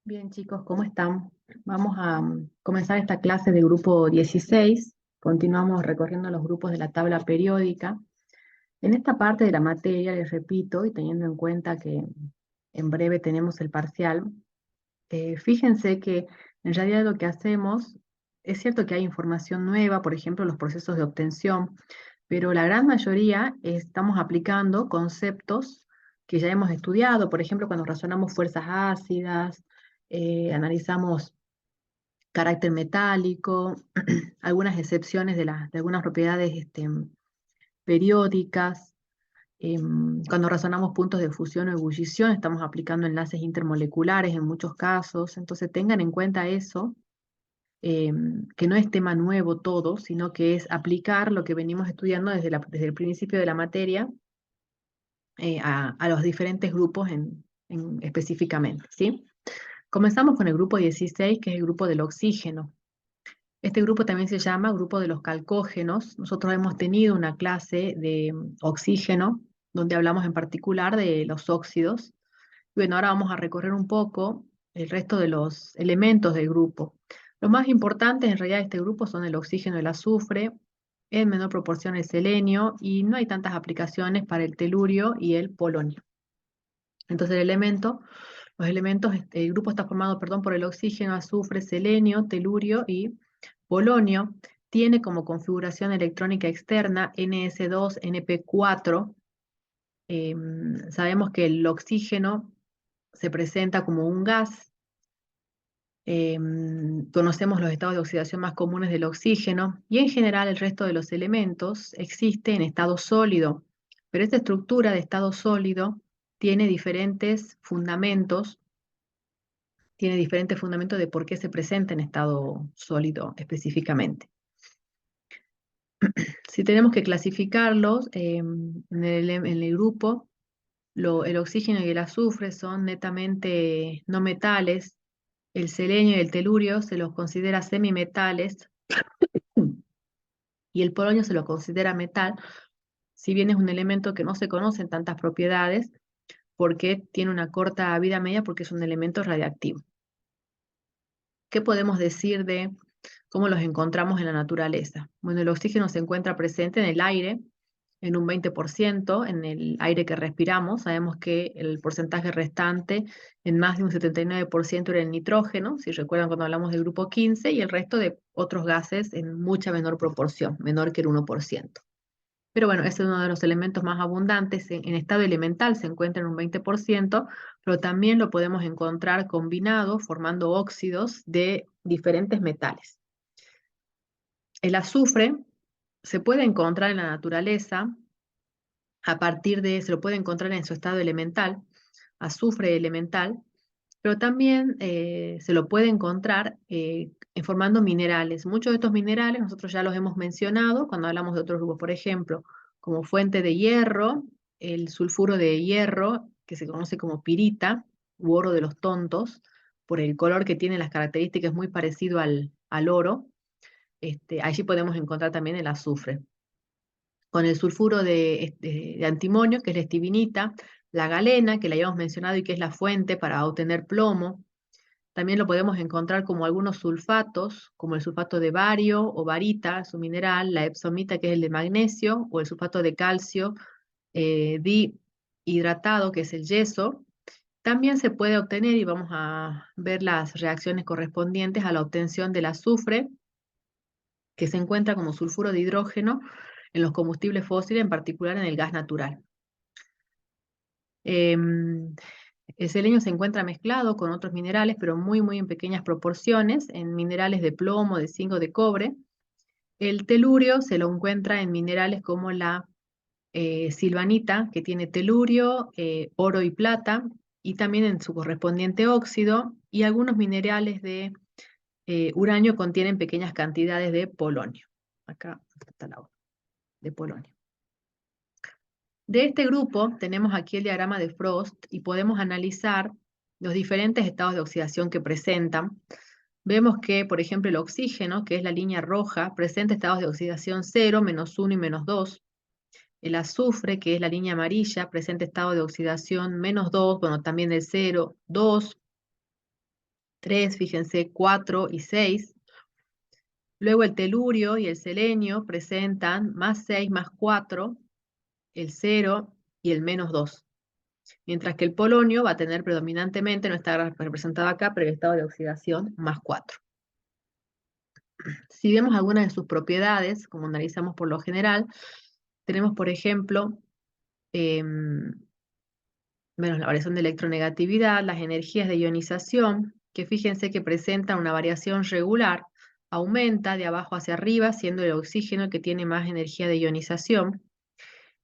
Bien, chicos, ¿cómo están? Vamos a comenzar esta clase de grupo 16. Continuamos recorriendo los grupos de la tabla periódica. En esta parte de la materia, les repito, y teniendo en cuenta que en breve tenemos el parcial, fíjense que en realidad lo que hacemos, es cierto que hay información nueva, por ejemplo, los procesos de obtención, pero la gran mayoría estamos aplicando conceptos que ya hemos estudiado, por ejemplo, cuando razonamos fuerzas ácidas, analizamos carácter metálico, algunas excepciones de algunas propiedades periódicas. Cuando razonamos puntos de fusión o ebullición, estamos aplicando enlaces intermoleculares en muchos casos, entonces tengan en cuenta eso, que no es tema nuevo todo, sino que es aplicar lo que venimos estudiando desde el principio de la materia a los diferentes grupos específicamente, ¿sí? Comenzamos con el grupo 16, que es el grupo del oxígeno. Este grupo también se llama grupo de los calcógenos. Nosotros hemos tenido una clase de oxígeno, donde hablamos en particular de los óxidos. Bueno, ahora vamos a recorrer un poco el resto de los elementos del grupo. Los más importantes en realidad de este grupo son el oxígeno y el azufre, en menor proporción el selenio, y no hay tantas aplicaciones para el telurio y el polonio. Entonces el grupo está formado, perdón, por el oxígeno, azufre, selenio, telurio y polonio. Tiene como configuración electrónica externa NS2-NP4. Sabemos que el oxígeno se presenta como un gas. Conocemos los estados de oxidación más comunes del oxígeno y en general el resto de los elementos existe en estado sólido, pero esta estructura de estado sólido tiene diferentes fundamentos de por qué se presenta en estado sólido específicamente. Si tenemos que clasificarlos en el grupo, el oxígeno y el azufre son netamente no metales, el selenio y el telurio se los considera semimetales y el polonio se lo considera metal, si bien es un elemento que no se conocen tantas propiedades porque tiene una corta vida media porque es un elemento radiactivo. ¿Qué podemos decir de cómo los encontramos en la naturaleza? Bueno, el oxígeno se encuentra presente en el aire, en un 20%, en el aire que respiramos. Sabemos que el porcentaje restante, en más de un 79%, era el nitrógeno, si recuerdan cuando hablamos del grupo 15, y el resto de otros gases en mucha menor proporción, menor que el 1%. Pero bueno, ese es uno de los elementos más abundantes. En estado elemental se encuentra en un 20%, pero también lo podemos encontrar combinado, formando óxidos de diferentes metales. El azufre se puede encontrar en la naturaleza se lo puede encontrar en su estado elemental, azufre elemental, pero también se lo puede encontrar formando minerales. Muchos de estos minerales nosotros ya los hemos mencionado cuando hablamos de otros grupos, por ejemplo, como fuente de hierro, el sulfuro de hierro, que se conoce como pirita, u oro de los tontos, por el color que tiene, las características muy parecido al oro. Allí podemos encontrar también el azufre. Con el sulfuro de antimonio, que es la estivinita, la galena, que la habíamos mencionado y que es la fuente para obtener plomo. También lo podemos encontrar como algunos sulfatos, como el sulfato de bario o barita, su mineral, la epsomita, que es el de magnesio, o el sulfato de calcio dihidratado, que es el yeso. También se puede obtener, y vamos a ver las reacciones correspondientes a la obtención del azufre, que se encuentra como sulfuro de hidrógeno en los combustibles fósiles, en particular en el gas natural. Em, el selenio se encuentra mezclado con otros minerales, pero muy en pequeñas proporciones, en minerales de plomo, de zinc o de cobre. El telurio se lo encuentra en minerales como la silvanita, que tiene telurio, oro y plata, y también en su correspondiente óxido, y algunos minerales de uranio contienen pequeñas cantidades de polonio. Acá está la otra, de polonio. De este grupo tenemos aquí el diagrama de Frost y podemos analizar los diferentes estados de oxidación que presentan. Vemos que, por ejemplo, el oxígeno, que es la línea roja, presenta estados de oxidación 0, -1 y -2. El azufre, que es la línea amarilla, presenta estado de oxidación -2, bueno, también del 0, 2. 3, fíjense, 4 y 6. Luego el telurio y el selenio presentan más 6 más 4, el 0 y el menos 2. Mientras que el polonio va a tener predominantemente, no está representado acá, pero el estado de oxidación más 4. Si vemos algunas de sus propiedades, como analizamos por lo general, tenemos, por ejemplo, la variación de electronegatividad, las energías de ionización, que fíjense que presentan una variación regular, aumenta de abajo hacia arriba, siendo el oxígeno el que tiene más energía de ionización.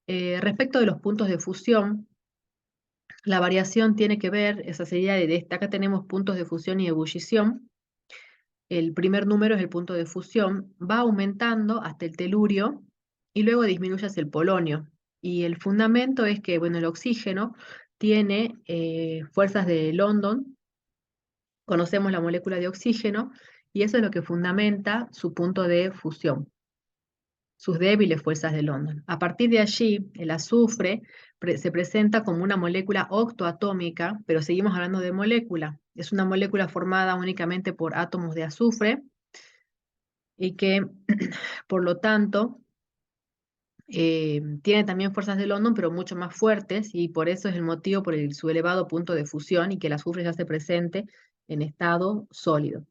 Respecto de los puntos de fusión, la variación tiene que ver, esa sería acá tenemos puntos de fusión y ebullición. El primer número es el punto de fusión, va aumentando hasta el telurio y luego disminuye hacia el polonio. Y el fundamento es que, bueno, el oxígeno tiene fuerzas de London, conocemos la molécula de oxígeno, y eso es lo que fundamenta su punto de fusión, sus débiles fuerzas de London. A partir de allí, el azufre se presenta como una molécula octoatómica, pero seguimos hablando de molécula. Es una molécula formada únicamente por átomos de azufre y que, por lo tanto, tiene también fuerzas de London, pero mucho más fuertes, y por eso es el motivo por su elevado punto de fusión y que el azufre ya se presente en estado sólido.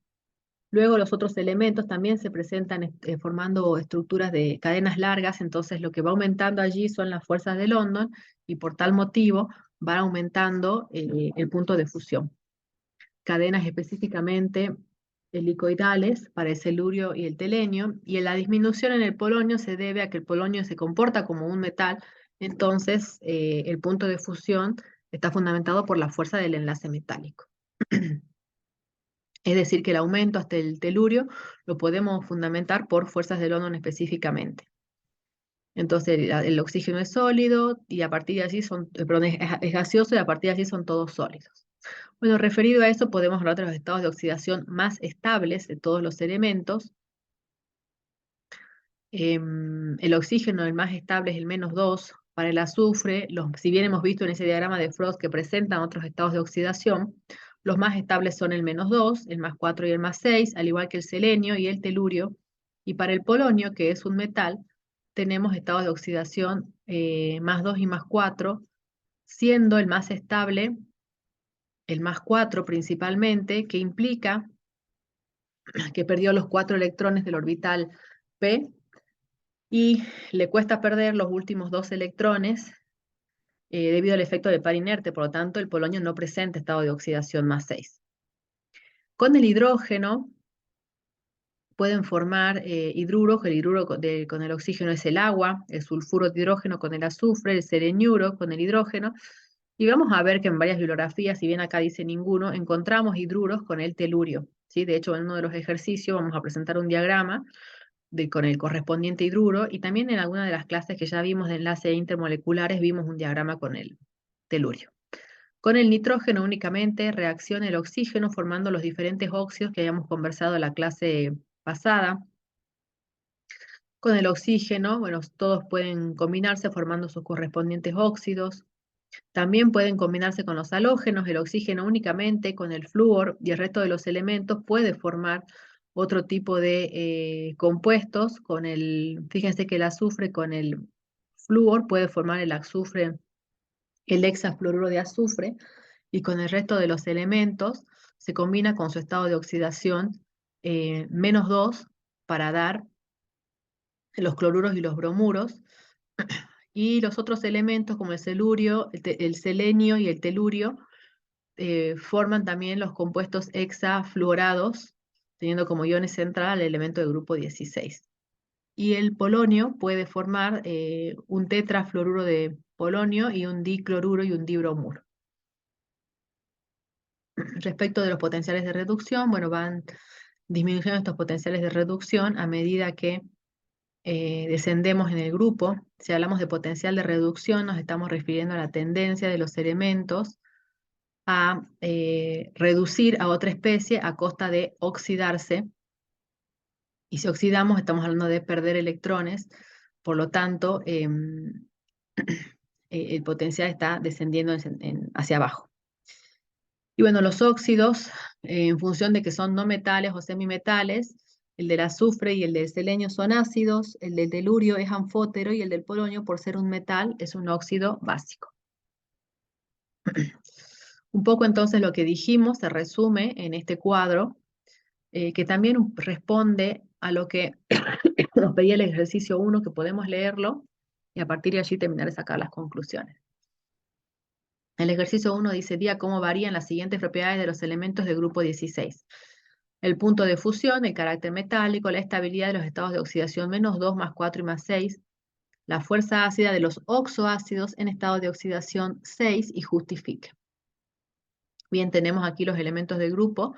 Luego los otros elementos también se presentan formando estructuras de cadenas largas, entonces lo que va aumentando allí son las fuerzas de London y por tal motivo va aumentando el punto de fusión. Cadenas específicamente helicoidales para el celurio y el telenio, y la disminución en el polonio se debe a que el polonio se comporta como un metal, entonces el punto de fusión está fundamentado por la fuerza del enlace metálico. Es decir, que el aumento hasta el telurio lo podemos fundamentar por fuerzas de London específicamente. Entonces el oxígeno es sólido y a partir de allí es gaseoso y a partir de allí son todos sólidos. Bueno, referido a eso podemos hablar de los estados de oxidación más estables de todos los elementos. El oxígeno, el más estable es el -2. Para el azufre, si bien hemos visto en ese diagrama de Frost que presentan otros estados de oxidación, los más estables son el -2, el +4 y el +6, al igual que el selenio y el telurio. Y para el polonio, que es un metal, tenemos estados de oxidación +2 y +4, siendo el más estable el +4 principalmente, que implica que perdió los 4 electrones del orbital p y le cuesta perder los últimos 2 electrones debido al efecto de par inerte, por lo tanto el polonio no presenta estado de oxidación +6. Con el hidrógeno pueden formar hidruros, el hidruro con el oxígeno es el agua, el sulfuro de hidrógeno con el azufre, el seleniuro con el hidrógeno, y vamos a ver que en varias bibliografías, si bien acá dice ninguno, encontramos hidruros con el telurio, ¿sí? De hecho, en uno de los ejercicios vamos a presentar un diagrama con el correspondiente hidruro, y también en alguna de las clases que ya vimos de enlaces intermoleculares vimos un diagrama con el telurio. Con el nitrógeno únicamente reacciona el oxígeno formando los diferentes óxidos que habíamos conversado en la clase pasada. Con el oxígeno, bueno, todos pueden combinarse formando sus correspondientes óxidos. También pueden combinarse con los halógenos, el oxígeno únicamente, con el flúor y el resto de los elementos puede formar otro tipo de compuestos. Fíjense que el azufre con el flúor puede formar el azufre, el hexafluoruro de azufre, y con el resto de los elementos se combina con su estado de oxidación -2 para dar los cloruros y los bromuros. Y los otros elementos como el celurio, el selenio y el telurio forman también los compuestos hexafluorados, teniendo como iones central el elemento del grupo 16. Y el polonio puede formar un tetrafluoruro de polonio y un dicloruro y un dibromuro. Respecto de los potenciales de reducción, bueno, van disminuyendo estos potenciales de reducción a medida que descendemos en el grupo. Si hablamos de potencial de reducción, nos estamos refiriendo a la tendencia de los elementos a reducir a otra especie a costa de oxidarse. Y si oxidamos, estamos hablando de perder electrones. Por lo tanto, el potencial está descendiendo hacia abajo. Y bueno, los óxidos, en función de que son no metales o semimetales, el del azufre y el del selenio son ácidos, el del telurio es anfótero y el del polonio, por ser un metal, es un óxido básico. Un poco entonces lo que dijimos se resume en este cuadro, que también responde a lo que nos pedía el ejercicio 1, que podemos leerlo y a partir de allí terminar de sacar las conclusiones. El ejercicio 1 dice, diga cómo varían las siguientes propiedades de los elementos del grupo 16. El punto de fusión, el carácter metálico, la estabilidad de los estados de oxidación -2, +4 y +6, la fuerza ácida de los oxoácidos en estado de oxidación 6 y justifique. Bien, tenemos aquí los elementos del grupo.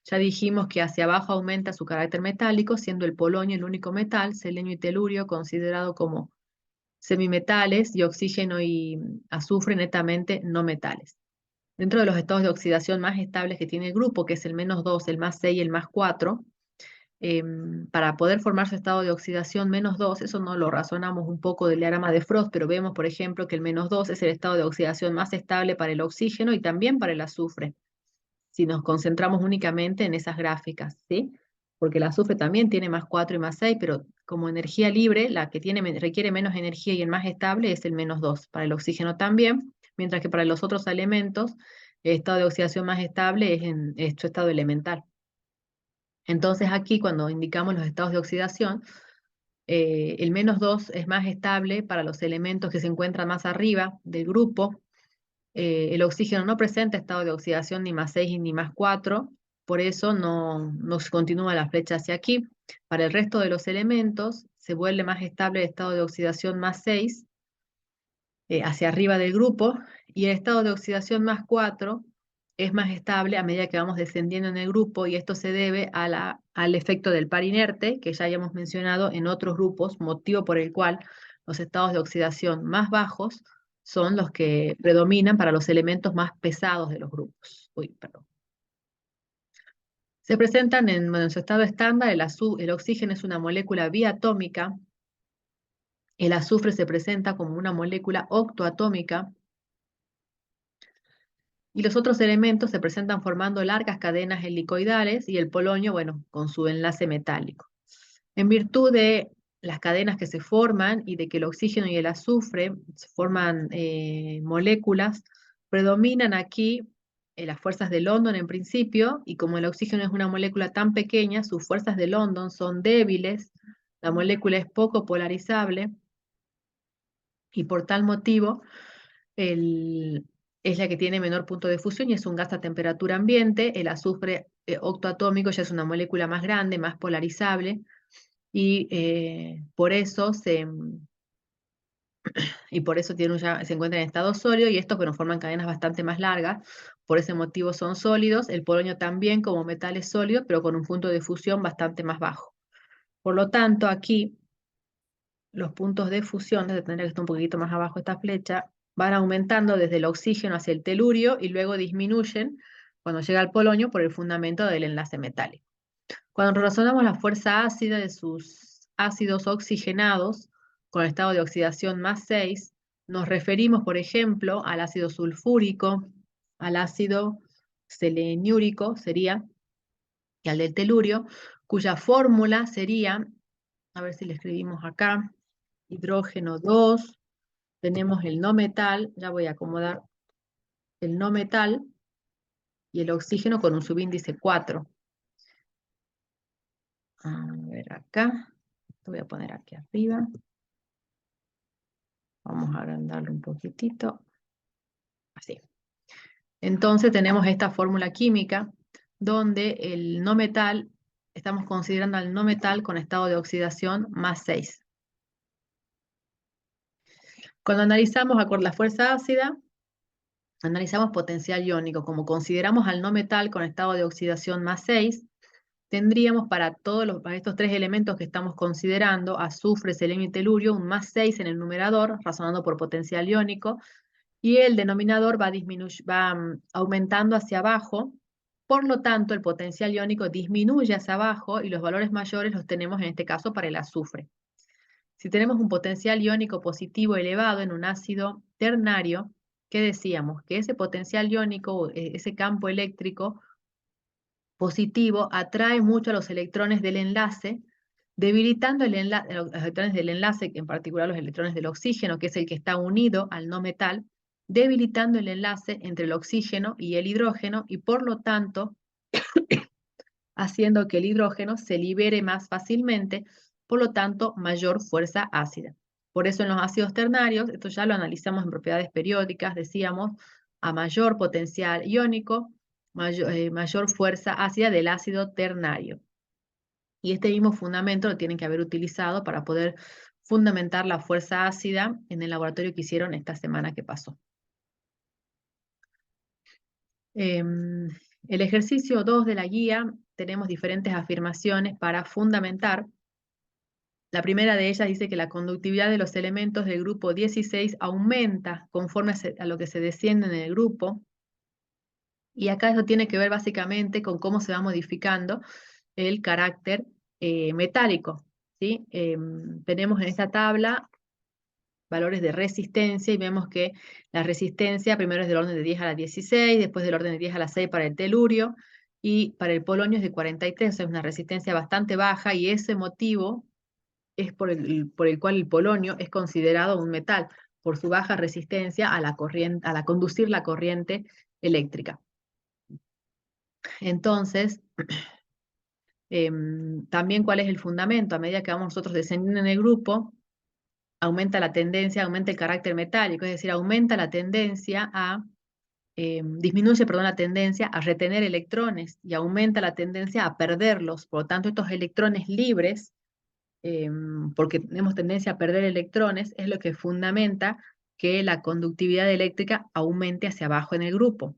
Ya dijimos que hacia abajo aumenta su carácter metálico, siendo el polonio el único metal, selenio y telurio considerado como semimetales y oxígeno y azufre netamente no metales. Dentro de los estados de oxidación más estables que tiene el grupo, que es el -2, el +6 y el +4, para poder formar su estado de oxidación -2, eso no lo razonamos un poco del diagrama de Frost, pero vemos, por ejemplo, que el -2 es el estado de oxidación más estable para el oxígeno y también para el azufre, si nos concentramos únicamente en esas gráficas, ¿sí? Porque el azufre también tiene +4 y +6, pero como energía libre, la que requiere menos energía y el más estable es el -2. Para el oxígeno también, mientras que para los otros elementos, el estado de oxidación más estable es su estado elemental. Entonces aquí, cuando indicamos los estados de oxidación, el -2 es más estable para los elementos que se encuentran más arriba del grupo. El oxígeno no presenta estado de oxidación ni +6 ni +4, por eso no se continúa la flecha hacia aquí. Para el resto de los elementos se vuelve más estable el estado de oxidación +6 hacia arriba del grupo, y el estado de oxidación +4 es más estable a medida que vamos descendiendo en el grupo, y esto se debe al efecto del par inerte, que ya habíamos mencionado en otros grupos, motivo por el cual los estados de oxidación más bajos son los que predominan para los elementos más pesados de los grupos. Uy, perdón. Se presentan en su estado estándar, el oxígeno es una molécula biatómica, el azufre se presenta como una molécula octoatómica, y los otros elementos se presentan formando largas cadenas helicoidales y el polonio, bueno, con su enlace metálico. En virtud de las cadenas que se forman y de que el oxígeno y el azufre forman moléculas, predominan aquí las fuerzas de London en principio, y como el oxígeno es una molécula tan pequeña, sus fuerzas de London son débiles, la molécula es poco polarizable, y por tal motivo es la que tiene menor punto de fusión y es un gas a temperatura ambiente. El azufre octoatómico ya es una molécula más grande, más polarizable, y por eso se encuentra en estado sólido, y estos, bueno, forman cadenas bastante más largas, por ese motivo son sólidos. El polonio también como metal es sólido, pero con un punto de fusión bastante más bajo. Por lo tanto, aquí los puntos de fusión, debe tener que estar un poquito más abajo esta flecha, van aumentando desde el oxígeno hacia el telurio y luego disminuyen cuando llega al polonio por el fundamento del enlace metálico. Cuando razonamos la fuerza ácida de sus ácidos oxigenados con estado de oxidación +6, nos referimos, por ejemplo, al ácido sulfúrico, al ácido seleniúrico sería, y al del telurio, cuya fórmula sería, a ver si le escribimos acá, hidrógeno 2, tenemos el no metal, ya voy a acomodar el no metal, y el oxígeno con un subíndice 4. A ver acá, lo voy a poner aquí arriba. Vamos a agrandarlo un poquitito, así. Entonces tenemos esta fórmula química donde el no metal, estamos considerando al no metal con estado de oxidación +6. Cuando analizamos la fuerza ácida, analizamos potencial iónico. Como consideramos al no metal con estado de oxidación +6, tendríamos para estos tres elementos que estamos considerando, azufre, selenio y telurio, un +6 en el numerador, razonando por potencial iónico, y el denominador va aumentando hacia abajo. Por lo tanto, el potencial iónico disminuye hacia abajo y los valores mayores los tenemos en este caso para el azufre. Si tenemos un potencial iónico positivo elevado en un ácido ternario, ¿qué decíamos? Que ese potencial iónico, ese campo eléctrico positivo, atrae mucho a los electrones del enlace, debilitando los electrones del enlace, en particular los electrones del oxígeno, que es el que está unido al no metal, debilitando el enlace entre el oxígeno y el hidrógeno, y por lo tanto haciendo que el hidrógeno se libere más fácilmente, por lo tanto mayor fuerza ácida. Por eso en los ácidos ternarios, esto ya lo analizamos en propiedades periódicas, decíamos, a mayor potencial iónico, mayor fuerza ácida del ácido ternario. Y este mismo fundamento lo tienen que haber utilizado para poder fundamentar la fuerza ácida en el laboratorio que hicieron esta semana que pasó. El ejercicio 2 de la guía tenemos diferentes afirmaciones para fundamentar. La primera de ellas dice que la conductividad de los elementos del grupo 16 aumenta conforme a lo que se desciende en el grupo. Y acá eso tiene que ver básicamente con cómo se va modificando el carácter metálico, ¿sí? Tenemos en esta tabla valores de resistencia y vemos que la resistencia primero es del orden de 10 a la 16, después del orden de 10 a la 6 para el telurio y para el polonio es de 43, o sea, es una resistencia bastante baja y ese motivo es por el cual el polonio es considerado un metal, por su baja resistencia a la corriente, a la conducir la corriente eléctrica. Entonces, también cuál es el fundamento, a medida que vamos nosotros descendiendo en el grupo, aumenta la tendencia, aumenta el carácter metálico, es decir, aumenta la tendencia a, disminuye, perdón, la tendencia a retener electrones y aumenta la tendencia a perderlos. Por lo tanto, estos electrones libres, porque tenemos tendencia a perder electrones, es lo que fundamenta que la conductividad eléctrica aumente hacia abajo en el grupo.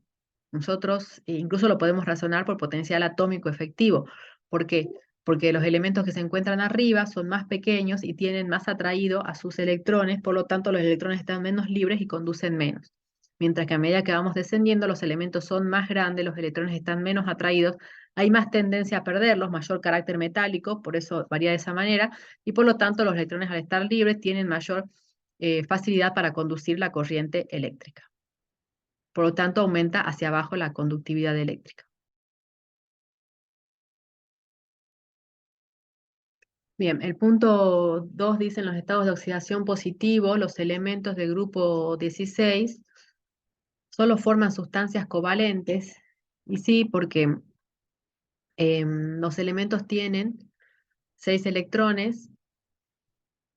Nosotros incluso lo podemos razonar por potencial atómico efectivo. ¿Por qué? Porque los elementos que se encuentran arriba son más pequeños y tienen más atraído a sus electrones, por lo tanto los electrones están menos libres y conducen menos. Mientras que a medida que vamos descendiendo, los elementos son más grandes, los electrones están menos atraídos, hay más tendencia a perderlos, mayor carácter metálico, por eso varía de esa manera, y por lo tanto los electrones al estar libres tienen mayor facilidad para conducir la corriente eléctrica. Por lo tanto, aumenta hacia abajo la conductividad eléctrica. Bien, el punto 2 dice en los estados de oxidación positivo, los elementos del grupo 16 solo forman sustancias covalentes. Y sí, porque los elementos tienen 6 electrones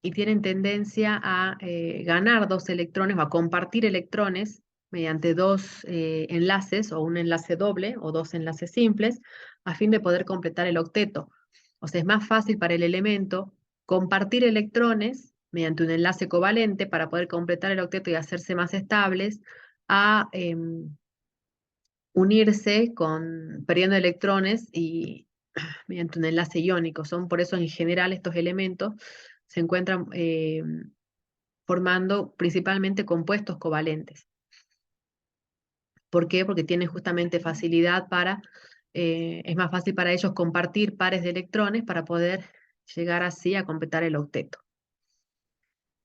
y tienen tendencia a ganar 2 electrones o a compartir electrones mediante 2 enlaces o un enlace doble o 2 enlaces simples a fin de poder completar el octeto. O sea, es más fácil para el elemento compartir electrones mediante un enlace covalente para poder completar el octeto y hacerse más estables a unirse perdiendo electrones y mediante un enlace iónico. Son por eso en general estos elementos se encuentran formando principalmente compuestos covalentes. ¿Por qué? Porque tienen justamente facilidad es más fácil para ellos compartir pares de electrones para poder llegar así a completar el octeto.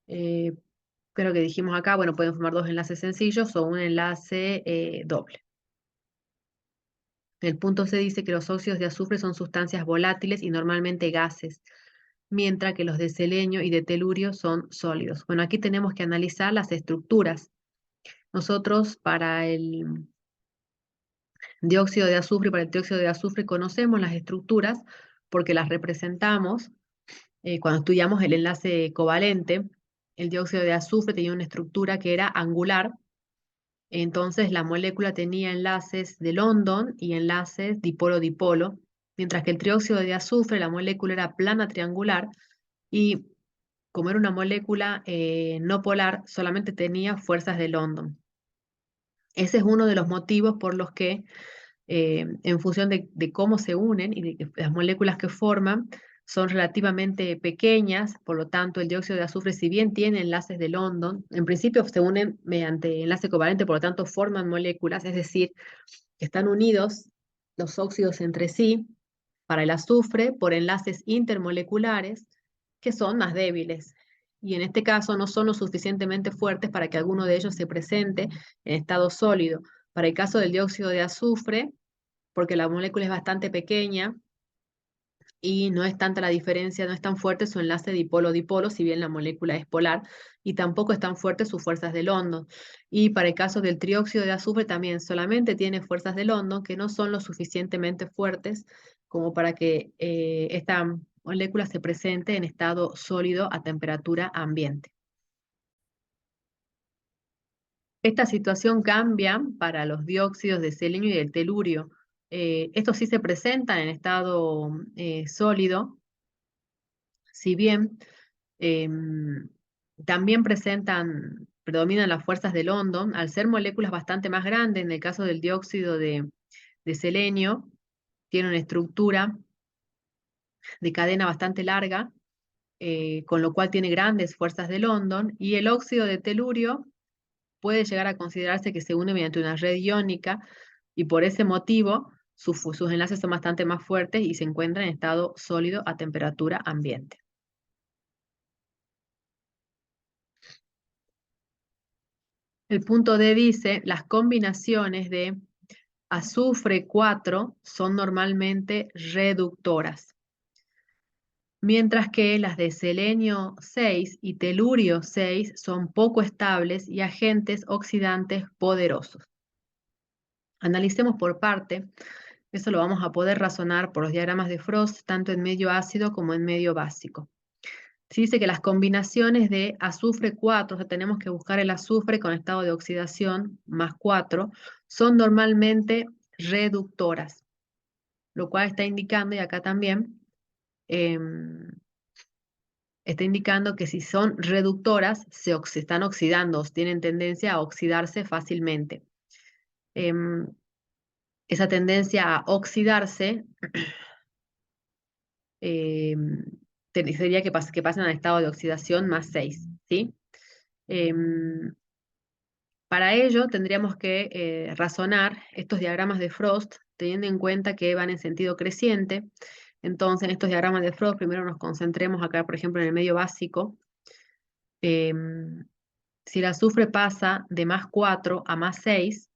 Creo que dijimos acá, bueno, pueden formar 2 enlaces sencillos o un enlace doble. En el punto C dice que los óxidos de azufre son sustancias volátiles y normalmente gases, mientras que los de selenio y de telurio son sólidos. Bueno, aquí tenemos que analizar las estructuras. Nosotros para el dióxido de azufre y para el trióxido de azufre conocemos las estructuras porque las representamos cuando estudiamos el enlace covalente. El dióxido de azufre tenía una estructura que era angular, entonces la molécula tenía enlaces de London y enlaces dipolo-dipolo, mientras que el trióxido de azufre, la molécula era plana triangular y como era una molécula no polar, solamente tenía fuerzas de London. Ese es uno de los motivos por los que, en función de cómo se unen y de que las moléculas que forman, son relativamente pequeñas, por lo tanto el dióxido de azufre, si bien tiene enlaces de London, en principio se unen mediante enlace covalente, por lo tanto forman moléculas, es decir, que están unidos los óxidos entre sí, para el azufre, por enlaces intermoleculares, que son más débiles. y en este caso no son lo suficientemente fuertes para que alguno de ellos se presente en estado sólido. Para el caso del dióxido de azufre, porque la molécula es bastante pequeña y no es tanta la diferencia, no es tan fuerte su enlace dipolo-dipolo, si bien la molécula es polar, y tampoco es tan fuerte sus fuerzas de London. Y para el caso del trióxido de azufre también solamente tiene fuerzas de London que no son lo suficientemente fuertes como para que esta molécula se presente en estado sólido a temperatura ambiente. Esta situación cambia para los dióxidos de selenio y del telurio. Estos sí se presentan en estado sólido, si bien em, también predominan las fuerzas de London, al ser moléculas bastante más grandes, en el caso del dióxido de selenio, tiene una estructura de cadena bastante larga, con lo cual tiene grandes fuerzas de London, y el óxido de telurio puede llegar a considerarse que se une mediante una red iónica y por ese motivo sus enlaces son bastante más fuertes y se encuentran en estado sólido a temperatura ambiente. El punto D dice, las combinaciones de azufre 4 son normalmente reductoras, mientras que las de selenio 6 y telurio 6 son poco estables y agentes oxidantes poderosos. Analicemos por parte. Eso lo vamos a poder razonar por los diagramas de Frost, tanto en medio ácido como en medio básico. Se dice que las combinaciones de azufre 4, o sea, tenemos que buscar el azufre con estado de oxidación más 4, son normalmente reductoras, lo cual está indicando, y acá también, está indicando que si son reductoras, se están oxidando, tienen tendencia a oxidarse fácilmente. Esa tendencia a oxidarse sería que pasen al estado de oxidación más 6, ¿sí? Em, para ello tendríamos que razonar estos diagramas de Frost teniendo en cuenta que van en sentido creciente. Entonces, en estos diagramas de Frost, primero nos concentremos acá, por ejemplo, en el medio básico. Em, si el azufre pasa de más 4 a más 6,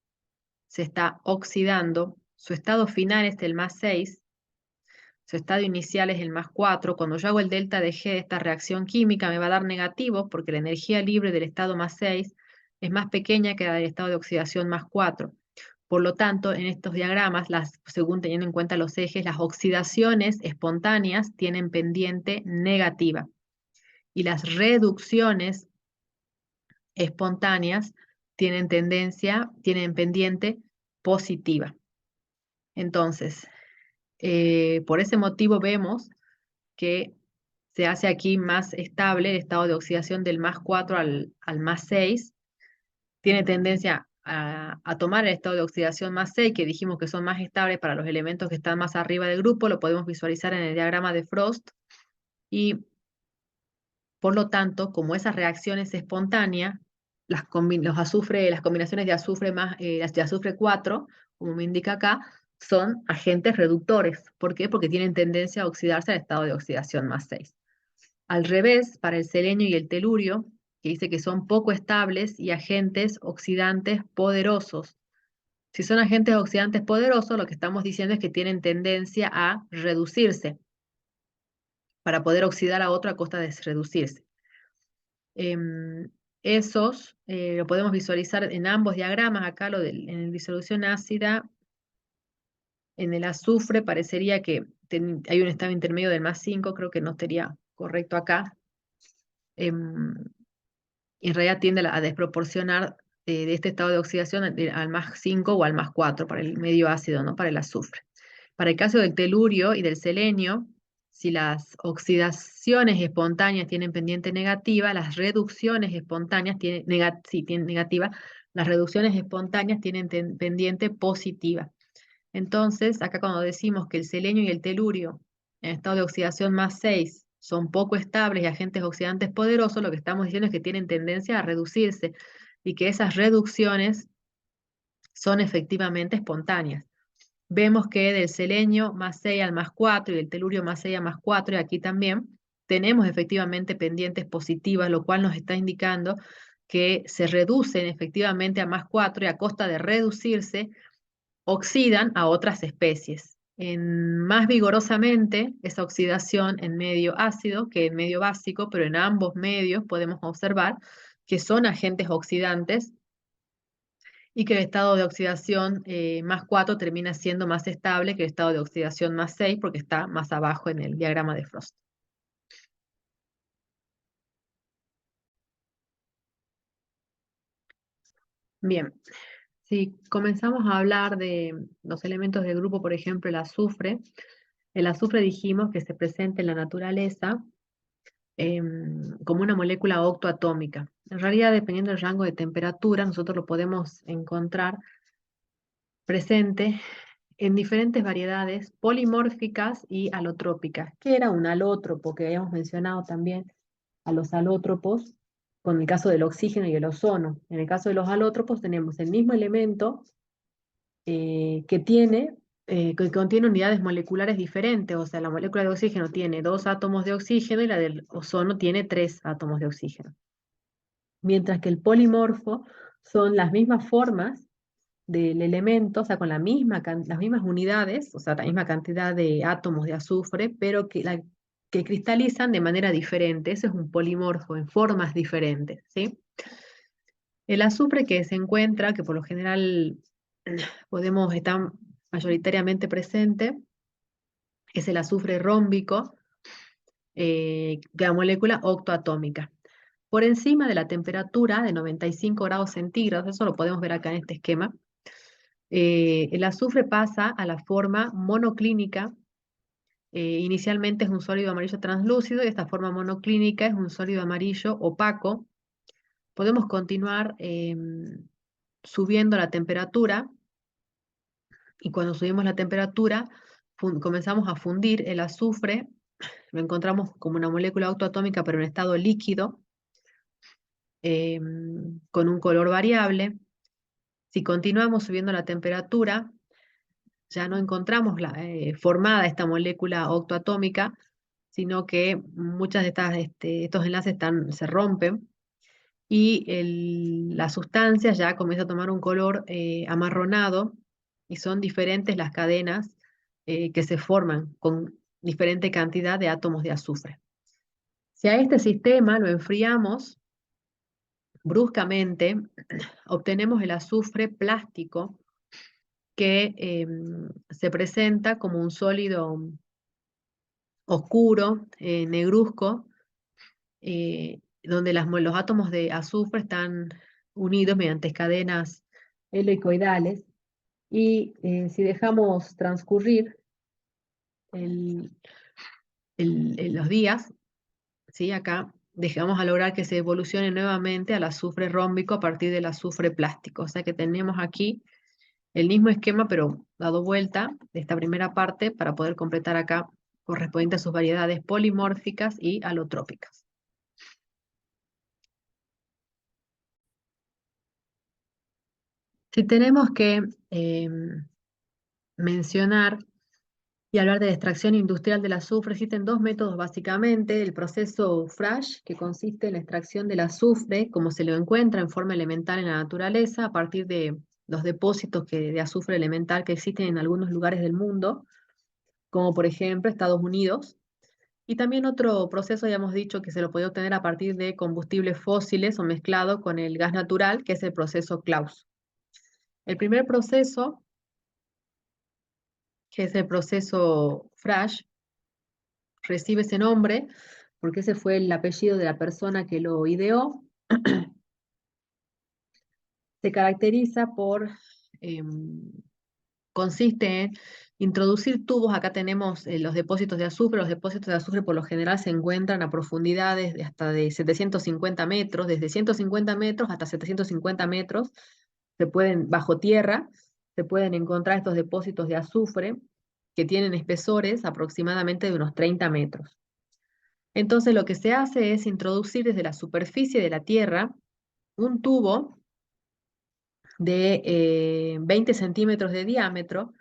se está oxidando. Su estado final es el más 6. Su estado inicial es el más 4. Cuando yo hago el delta de G de esta reacción química me va a dar negativo porque la energía libre del estado más 6 es más pequeña que la del estado de oxidación más 4. Por lo tanto, en estos diagramas, según teniendo en cuenta los ejes, las oxidaciones espontáneas tienen pendiente negativa y las reducciones espontáneas tienen pendiente positiva. Entonces, por ese motivo vemos que se hace aquí más estable el estado de oxidación del más 4 al más 6. Tiene tendencia a tomar el estado de oxidación más 6, que dijimos que son más estables para los elementos que están más arriba del grupo, lo podemos visualizar en el diagrama de Frost. Y por lo tanto, como esa reacción es espontánea, las combinaciones de azufre más las de azufre 4, como me indica acá, son agentes reductores. ¿Por qué? Porque tienen tendencia a oxidarse al estado de oxidación más 6. Al revés, para el selenio y el telurio, que dice que son poco estables y agentes oxidantes poderosos. Si son agentes oxidantes poderosos, lo que estamos diciendo es que tienen tendencia a reducirse para poder oxidar a otro a costa de reducirse. Esos lo podemos visualizar en ambos diagramas. Acá en disolución ácida, en el azufre parecería que hay un estado intermedio del más 5, creo que no estaría correcto acá. En realidad tiende a desproporcionar de este estado de oxidación al más 5 o al más 4 para el medio ácido, ¿no? Para el azufre. Para el caso del telurio y del selenio, si las oxidaciones espontáneas tienen pendiente negativa, las reducciones espontáneas tienen negativa, las reducciones espontáneas tienen pendiente positiva. Entonces, acá cuando decimos que el selenio y el telurio en estado de oxidación más 6 son poco estables y agentes oxidantes poderosos, lo que estamos diciendo es que tienen tendencia a reducirse y que esas reducciones son efectivamente espontáneas. Vemos que del selenio más 6 al más 4 y del telurio más 6 a más 4, y aquí también, tenemos efectivamente pendientes positivas, lo cual nos está indicando que se reducen efectivamente a +4 y a costa de reducirse, oxidan a otras especies. Más vigorosamente esa oxidación en medio ácido que en medio básico, pero en ambos medios podemos observar que son agentes oxidantes y que el estado de oxidación +4 termina siendo más estable que el estado de oxidación +6 porque está más abajo en el diagrama de Frost. Bien, si comenzamos a hablar de los elementos del grupo, por ejemplo, el azufre dijimos que se presenta en la naturaleza como una molécula octoatómica. En realidad, dependiendo del rango de temperatura, nosotros lo podemos encontrar presente en diferentes variedades polimórficas y alotrópicas. ¿Qué era un alótropo? Que habíamos mencionado también a los alótropos, con el caso del oxígeno y el ozono. En el caso de los alótropos tenemos el mismo elemento que contiene unidades moleculares diferentes, o sea, la molécula de oxígeno tiene 2 átomos de oxígeno y la del ozono tiene 3 átomos de oxígeno. Mientras que el polimorfo son las mismas formas del elemento, o sea, con las mismas unidades, o sea, la misma cantidad de átomos de azufre, pero que cristalizan de manera diferente. Eso es un polimorfo, en formas diferentes, ¿sí? El azufre que se encuentra, que por lo general estar mayoritariamente presente, es el azufre rómbico, que es la molécula octoatómica. Por encima de la temperatura de 95 grados centígrados, eso lo podemos ver acá en este esquema, el azufre pasa a la forma monoclínica. Inicialmente es un sólido amarillo translúcido y esta forma monoclínica es un sólido amarillo opaco. Podemos continuar subiendo la temperatura y cuando subimos la temperatura comenzamos a fundir el azufre, lo encontramos como una molécula autoatómica pero en estado líquido, con un color variable. Si continuamos subiendo la temperatura, ya no encontramos formada esta molécula octoatómica, sino que muchas de estos enlaces se rompen y la sustancia ya comienza a tomar un color amarronado y son diferentes las cadenas que se forman con diferente cantidad de átomos de azufre. Si a este sistema lo enfriamos bruscamente, obtenemos el azufre plástico que se presenta como un sólido oscuro, negruzco, donde los átomos de azufre están unidos mediante cadenas helicoidales. Y si dejamos transcurrir el- los días, ¿sí? Acá dejamos a lograr que se evolucione nuevamente al azufre rómbico a partir del azufre plástico. O sea que tenemos aquí el mismo esquema, pero dado vuelta de esta primera parte para poder completar acá correspondiente a sus variedades polimórficas y alotrópicas. Si tenemos que mencionar y hablar de extracción industrial del azufre, existen dos métodos básicamente: el proceso FRASH, que consiste en la extracción del azufre como se lo encuentra en forma elemental en la naturaleza, a partir de los depósitos de azufre elemental que existen en algunos lugares del mundo, como por ejemplo Estados Unidos. Y también otro proceso, ya hemos dicho, que se lo puede obtener a partir de combustibles fósiles o mezclado con el gas natural, que es el proceso Claus. El primer proceso, que es el proceso FRASH, recibe ese nombre porque ese fue el apellido de la persona que lo ideó. Se caracteriza consiste en introducir tubos. Acá tenemos los depósitos de azufre. Los depósitos de azufre por lo general se encuentran a profundidades de hasta de 750 metros, desde 150 metros hasta 750 metros. Bajo tierra, se pueden encontrar estos depósitos de azufre que tienen espesores aproximadamente de unos 30 metros. Entonces lo que se hace es introducir desde la superficie de la tierra un tubo de 20 centímetros de diámetro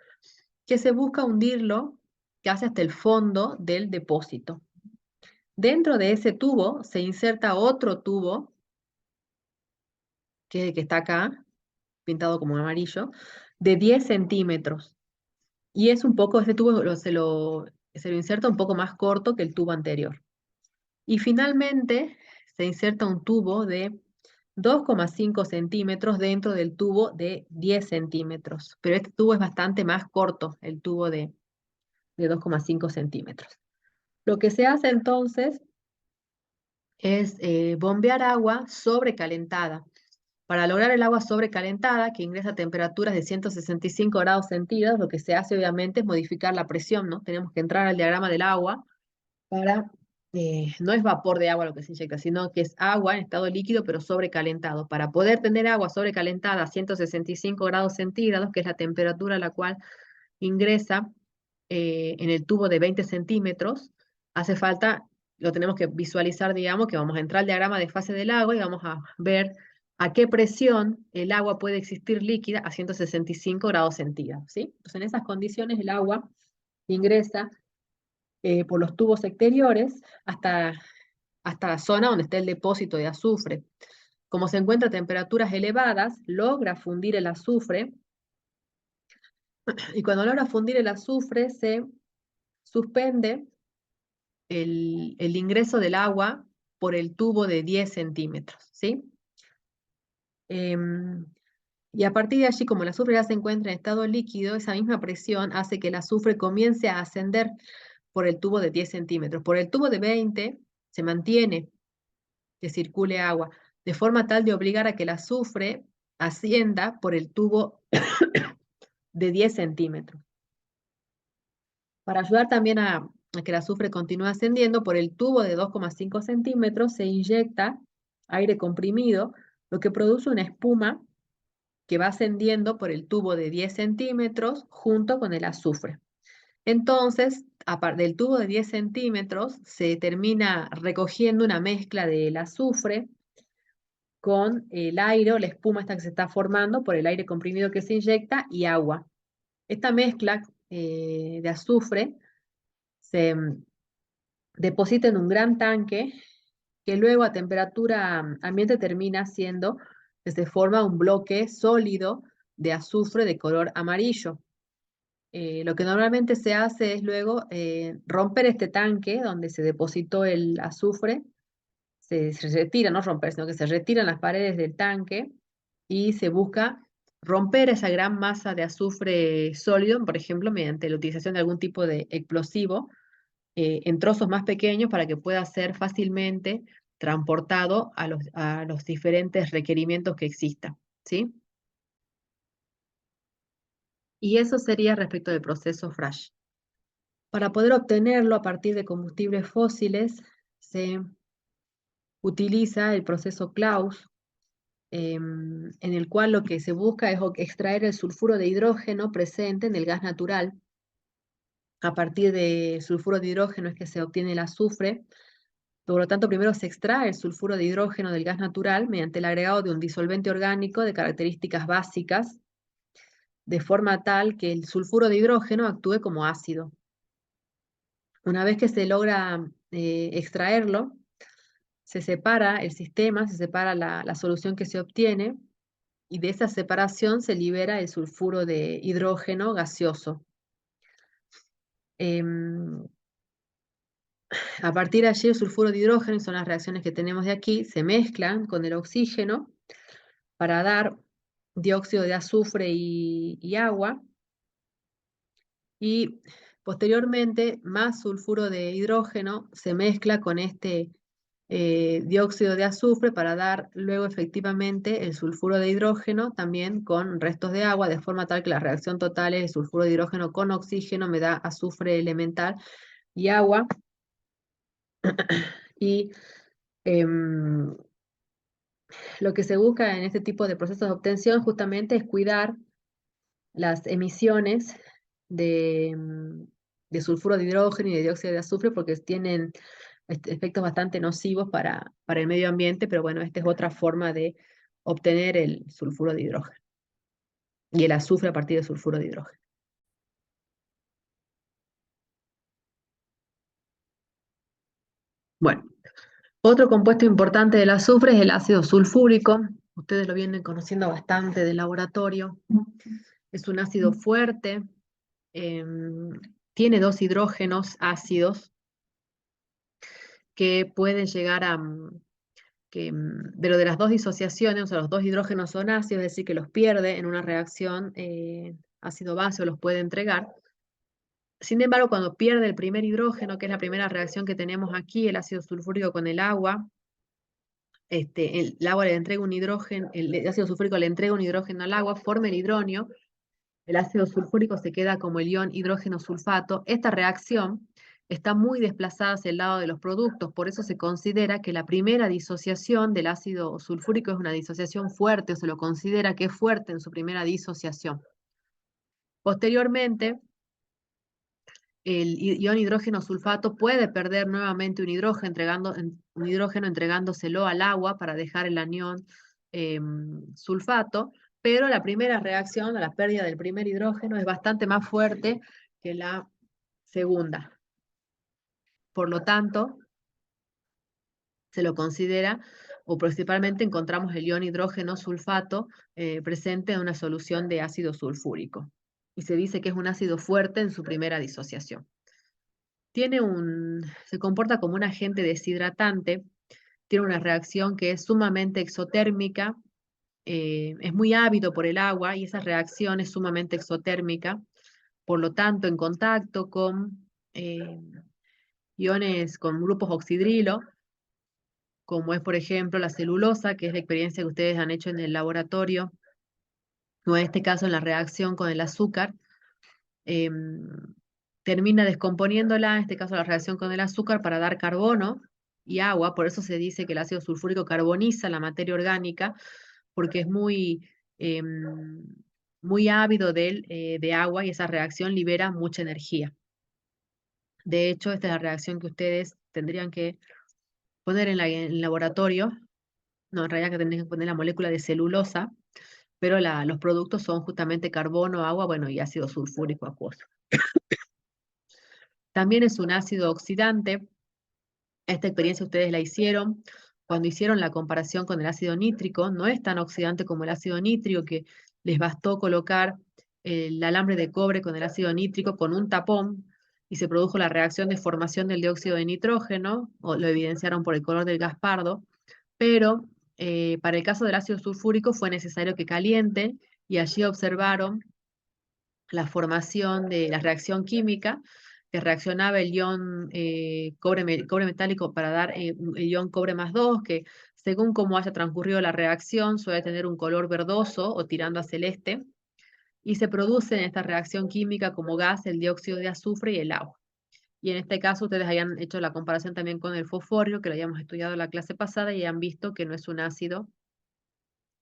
que se busca hundirlo casi hasta el fondo del depósito. Dentro de ese tubo se inserta otro tubo, que es el que está acá, pintado como amarillo, de 10 centímetros. Y es un poco, este tubo se lo inserta un poco más corto que el tubo anterior. Y finalmente se inserta un tubo de 2,5 centímetros dentro del tubo de 10 centímetros. Pero este tubo es bastante más corto, el tubo de 2,5 centímetros. Lo que se hace entonces es bombear agua sobrecalentada. Para lograr el agua sobrecalentada, que ingresa a temperaturas de 165 grados centígrados, lo que se hace obviamente es modificar la presión, ¿no? Tenemos que entrar al diagrama del agua para, no es vapor de agua lo que se inyecta, sino que es agua en estado líquido pero sobrecalentado. Para poder tener agua sobrecalentada a 165 grados centígrados, que es la temperatura a la cual ingresa en el tubo de 20 centímetros, hace falta, lo tenemos que visualizar, digamos, que vamos a entrar al diagrama de fase del agua y vamos a ver a qué presión el agua puede existir líquida a 165 grados centígrados, ¿sí? Entonces, en esas condiciones el agua ingresa por los tubos exteriores hasta la zona donde está el depósito de azufre. Como se encuentra a temperaturas elevadas, logra fundir el azufre y cuando logra fundir el azufre se suspende el ingreso del agua por el tubo de 10 centímetros, ¿sí? Y a partir de allí, como el azufre ya se encuentra en estado líquido, esa misma presión hace que el azufre comience a ascender por el tubo de 10 centímetros. Por el tubo de 20 se mantiene que circule agua, de forma tal de obligar a que el azufre ascienda por el tubo de 10 centímetros. Para ayudar también a que el azufre continúe ascendiendo, por el tubo de 2,5 centímetros se inyecta aire comprimido, lo que produce una espuma que va ascendiendo por el tubo de 10 centímetros junto con el azufre. Entonces, del tubo de 10 centímetros se termina recogiendo una mezcla del azufre con el aire o la espuma esta que se está formando por el aire comprimido que se inyecta y agua. Esta mezcla de azufre se deposita en un gran tanque que luego a temperatura ambiente termina siendo que se forma un bloque sólido de azufre de color amarillo. Lo que normalmente se hace es luego romper este tanque donde se depositó el azufre, se retira, no romper, sino que se retiran las paredes del tanque y se busca romper esa gran masa de azufre sólido, por ejemplo, mediante la utilización de algún tipo de explosivo en trozos más pequeños para que pueda ser fácilmente transportado a los diferentes requerimientos que existan, ¿sí? Y eso sería respecto del proceso Frash. Para poder obtenerlo a partir de combustibles fósiles, se utiliza el proceso Claus, en el cual lo que se busca es extraer el sulfuro de hidrógeno presente en el gas natural. A partir del sulfuro de hidrógeno es que se obtiene el azufre. Por lo tanto, primero se extrae el sulfuro de hidrógeno del gas natural mediante el agregado de un disolvente orgánico de características básicas, de forma tal que el sulfuro de hidrógeno actúe como ácido. Una vez que se logra extraerlo, se separa el sistema, se separa la solución que se obtiene, y de esa separación se libera el sulfuro de hidrógeno gaseoso. A partir de allí el sulfuro de hidrógeno, y son las reacciones que tenemos de aquí, se mezclan con el oxígeno para dar dióxido de azufre y agua, y posteriormente más sulfuro de hidrógeno se mezcla con este dióxido de azufre para dar luego efectivamente el sulfuro de hidrógeno también con restos de agua, de forma tal que la reacción total es el sulfuro de hidrógeno con oxígeno, me da azufre elemental y agua. Y lo que se busca en este tipo de procesos de obtención justamente es cuidar las emisiones de sulfuro de hidrógeno y de dióxido de azufre porque tienen efectos bastante nocivos para el medio ambiente, pero bueno, esta es otra forma de obtener el sulfuro de hidrógeno y el azufre a partir del sulfuro de hidrógeno. Bueno, otro compuesto importante del azufre es el ácido sulfúrico. Ustedes lo vienen conociendo bastante del laboratorio. Es un ácido fuerte, em, tiene dos hidrógenos ácidos que pueden llegar a, pero de las dos disociaciones, o sea, los dos hidrógenos son ácidos, es decir, que los pierde en una reacción ácido-base o los puede entregar. Sin embargo, cuando pierde el primer hidrógeno, que es la primera reacción que tenemos aquí, el ácido sulfúrico con el agua, el agua le entrega un hidrógeno, el ácido sulfúrico le entrega un hidrógeno al agua, forma el hidronio, el ácido sulfúrico se queda como el ion hidrógeno sulfato. Esta reacción está muy desplazada hacia el lado de los productos, por eso se considera que la primera disociación del ácido sulfúrico es una disociación fuerte, o se lo considera que es fuerte en su primera disociación. Posteriormente, el ion hidrógeno sulfato puede perder nuevamente un hidrógeno entregándoselo al agua para dejar el anión sulfato, pero la primera reacción, la pérdida del primer hidrógeno, es bastante más fuerte que la segunda. Por lo tanto, se lo considera, o principalmente encontramos el ion hidrógeno sulfato presente en una solución de ácido sulfúrico. Y se dice que es un ácido fuerte en su primera disociación. Se comporta como un agente deshidratante, tiene una reacción que es sumamente exotérmica, es muy ávido por el agua y esa reacción es sumamente exotérmica, por lo tanto, en contacto con iones, con grupos oxidrilo, como es, por ejemplo, la celulosa, que es la experiencia que ustedes han hecho en el laboratorio, o en este caso en la reacción con el azúcar, em, termina descomponiéndola, en este caso la reacción con el azúcar, para dar carbono y agua. Por eso se dice que el ácido sulfúrico carboniza la materia orgánica, porque es muy ávido de agua y esa reacción libera mucha energía. De hecho, esta es la reacción que ustedes tendrían que poner en el laboratorio. No, en realidad que tendrían que poner la molécula de celulosa, pero los productos son justamente carbono, agua, bueno, y ácido sulfúrico acuoso. También es un ácido oxidante. Esta experiencia ustedes la hicieron cuando hicieron la comparación con el ácido nítrico. No es tan oxidante como el ácido nítrico, que les bastó colocar el alambre de cobre con el ácido nítrico con un tapón y se produjo la reacción de formación del dióxido de nitrógeno, o lo evidenciaron por el color del gas pardo, pero para el caso del ácido sulfúrico fue necesario que caliente y allí observaron la formación de la reacción química, que reaccionaba el ion cobre metálico para dar el ion cobre más 2, que según cómo haya transcurrido la reacción suele tener un color verdoso o tirando a celeste, y se produce en esta reacción química como gas el dióxido de azufre y el agua. Y en este caso ustedes hayan hecho la comparación también con el fosforio, que lo habíamos estudiado en la clase pasada, y han visto que no es un ácido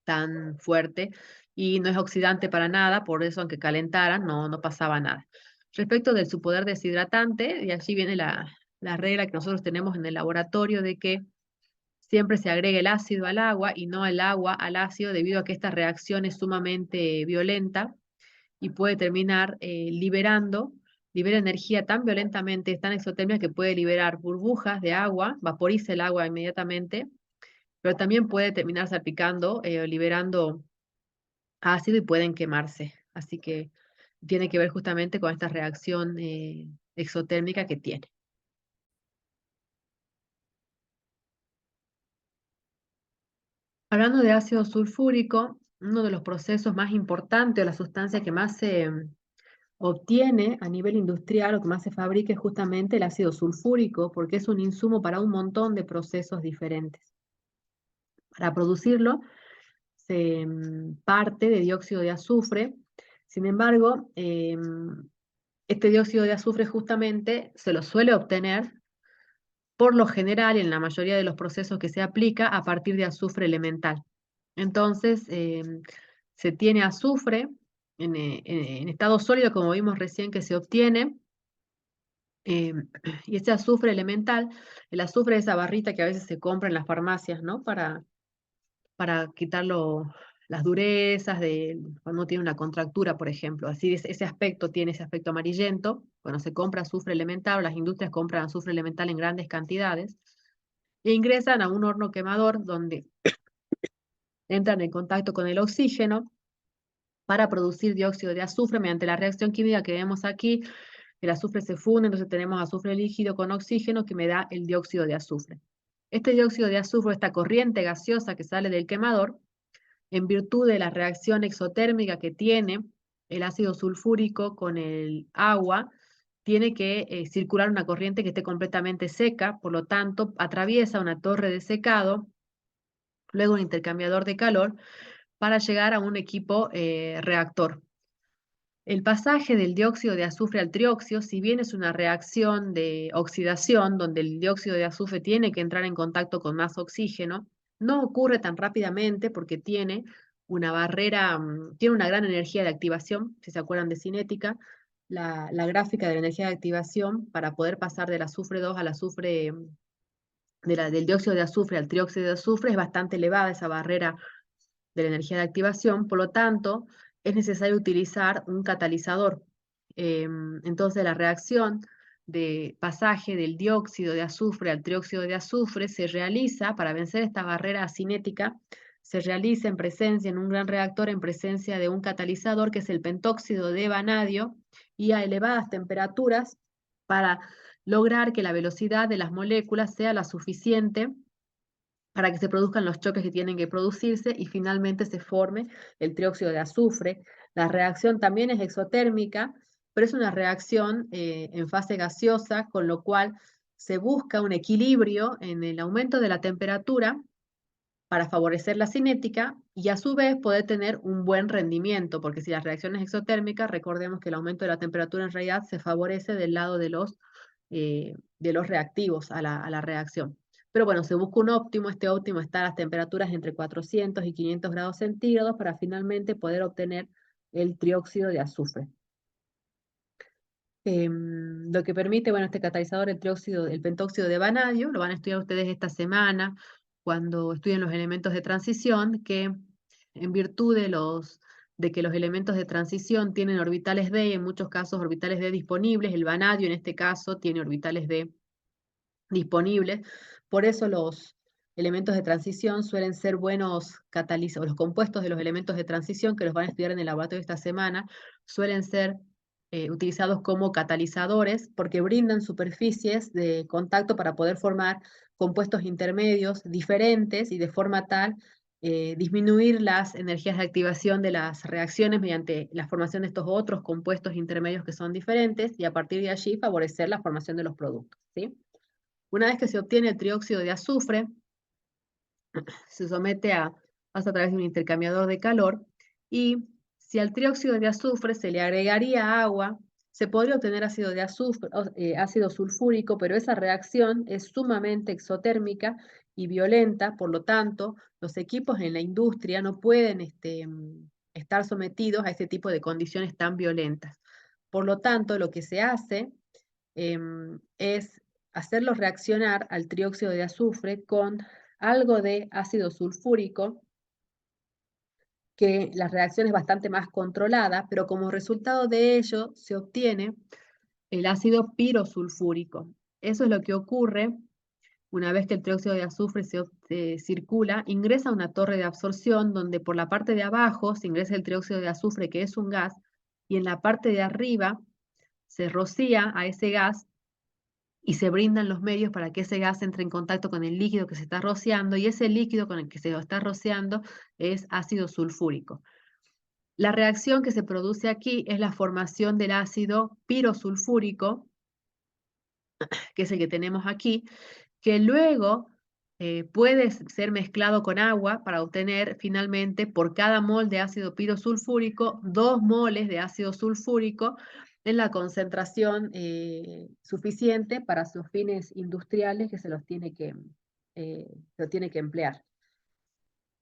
tan fuerte y no es oxidante para nada, por eso aunque calentaran no pasaba nada. Respecto de su poder deshidratante, y allí viene la regla que nosotros tenemos en el laboratorio de que siempre se agrega el ácido al agua y no el agua al ácido, debido a que esta reacción es sumamente violenta y puede terminar libera energía tan violentamente, es tan exotérmica, que puede liberar burbujas de agua, vaporiza el agua inmediatamente, pero también puede terminar salpicando, liberando ácido y pueden quemarse. Así que tiene que ver justamente con esta reacción exotérmica que tiene. Hablando de ácido sulfúrico, uno de los procesos más importantes, o la sustancia que más se obtiene a nivel industrial o que más se fabrica, es justamente el ácido sulfúrico, porque es un insumo para un montón de procesos diferentes. Para producirlo se parte de dióxido de azufre. Sin embargo, este dióxido de azufre justamente se lo suele obtener por lo general, en la mayoría de los procesos que se aplica, a partir de azufre elemental. Entonces, se tiene azufre en estado sólido, como vimos recién que se obtiene, eh, y ese azufre elemental, el azufre es esa barrita que a veces se compra en las farmacias, ¿no? Para quitarlo, las durezas de cuando uno tiene una contractura, por ejemplo. Así ese aspecto tiene ese aspecto amarillento. Cuando se compra azufre elemental, o las industrias compran azufre elemental en grandes cantidades, e ingresan a un horno quemador donde entran en contacto con el oxígeno para producir dióxido de azufre mediante la reacción química que vemos aquí. El azufre se funde, entonces tenemos azufre líquido con oxígeno que me da el dióxido de azufre. Este dióxido de azufre, esta corriente gaseosa que sale del quemador, en virtud de la reacción exotérmica que tiene el ácido sulfúrico con el agua, tiene que circular una corriente que esté completamente seca, por lo tanto, atraviesa una torre de secado, luego un intercambiador de calor, para llegar a un equipo reactor. El pasaje del dióxido de azufre al trióxido, si bien es una reacción de oxidación, donde el dióxido de azufre tiene que entrar en contacto con más oxígeno, no ocurre tan rápidamente porque tiene una barrera, tiene una gran energía de activación, si se acuerdan de cinética, la gráfica de la energía de activación para poder pasar del azufre 2 al azufre, del dióxido de azufre al trióxido de azufre es bastante elevada esa barrera de la energía de activación, por lo tanto, es necesario utilizar un catalizador. Entonces, la reacción de pasaje del dióxido de azufre al trióxido de azufre se realiza, para vencer esta barrera cinética, se realiza en presencia, en un gran reactor, en presencia de un catalizador que es el pentóxido de vanadio, y a elevadas temperaturas para lograr que la velocidad de las moléculas sea la suficiente para que se produzcan los choques que tienen que producirse y finalmente se forme el trióxido de azufre. La reacción también es exotérmica, pero es una reacción en fase gaseosa, con lo cual se busca un equilibrio en el aumento de la temperatura para favorecer la cinética y a su vez poder tener un buen rendimiento, porque si la reacción es exotérmica, recordemos que el aumento de la temperatura en realidad se favorece del lado de los reactivos a la reacción. Pero bueno, se busca un óptimo, este óptimo está a las temperaturas entre 400 y 500 grados centígrados para finalmente poder obtener el trióxido de azufre. Lo que permite, bueno, este catalizador, el pentóxido de vanadio, lo van a estudiar ustedes esta semana cuando estudien los elementos de transición, que en virtud de que los elementos de transición tienen orbitales d y en muchos casos orbitales d disponibles, el vanadio en este caso tiene orbitales d disponibles, por eso los elementos de transición suelen ser buenos catalizadores, los compuestos de los elementos de transición que los van a estudiar en el laboratorio esta semana, suelen ser utilizados como catalizadores porque brindan superficies de contacto para poder formar compuestos intermedios diferentes y de forma tal disminuir las energías de activación de las reacciones mediante la formación de estos otros compuestos intermedios que son diferentes y a partir de allí favorecer la formación de los productos, ¿sí? Una vez que se obtiene el trióxido de azufre, se somete pasa a través de un intercambiador de calor y si al trióxido de azufre se le agregaría agua, se podría obtener ácido de azufre, ácido sulfúrico, pero esa reacción es sumamente exotérmica y violenta, por lo tanto, los equipos en la industria no pueden estar sometidos a este tipo de condiciones tan violentas. Por lo tanto, lo que se hace es hacerlo reaccionar al trióxido de azufre con algo de ácido sulfúrico, que la reacción es bastante más controlada, pero como resultado de ello se obtiene el ácido pirosulfúrico. Eso es lo que ocurre una vez que el trióxido de azufre se circula, ingresa a una torre de absorción donde por la parte de abajo se ingresa el trióxido de azufre, que es un gas, y en la parte de arriba se rocía a ese gas y se brindan los medios para que ese gas entre en contacto con el líquido que se está rociando, y ese líquido con el que se lo está rociando es ácido sulfúrico. La reacción que se produce aquí es la formación del ácido pirosulfúrico, que es el que tenemos aquí, que luego puede ser mezclado con agua para obtener finalmente por cada mol de ácido pirosulfúrico 2 moles de ácido sulfúrico en la concentración suficiente para sus fines industriales que se lo tiene que emplear.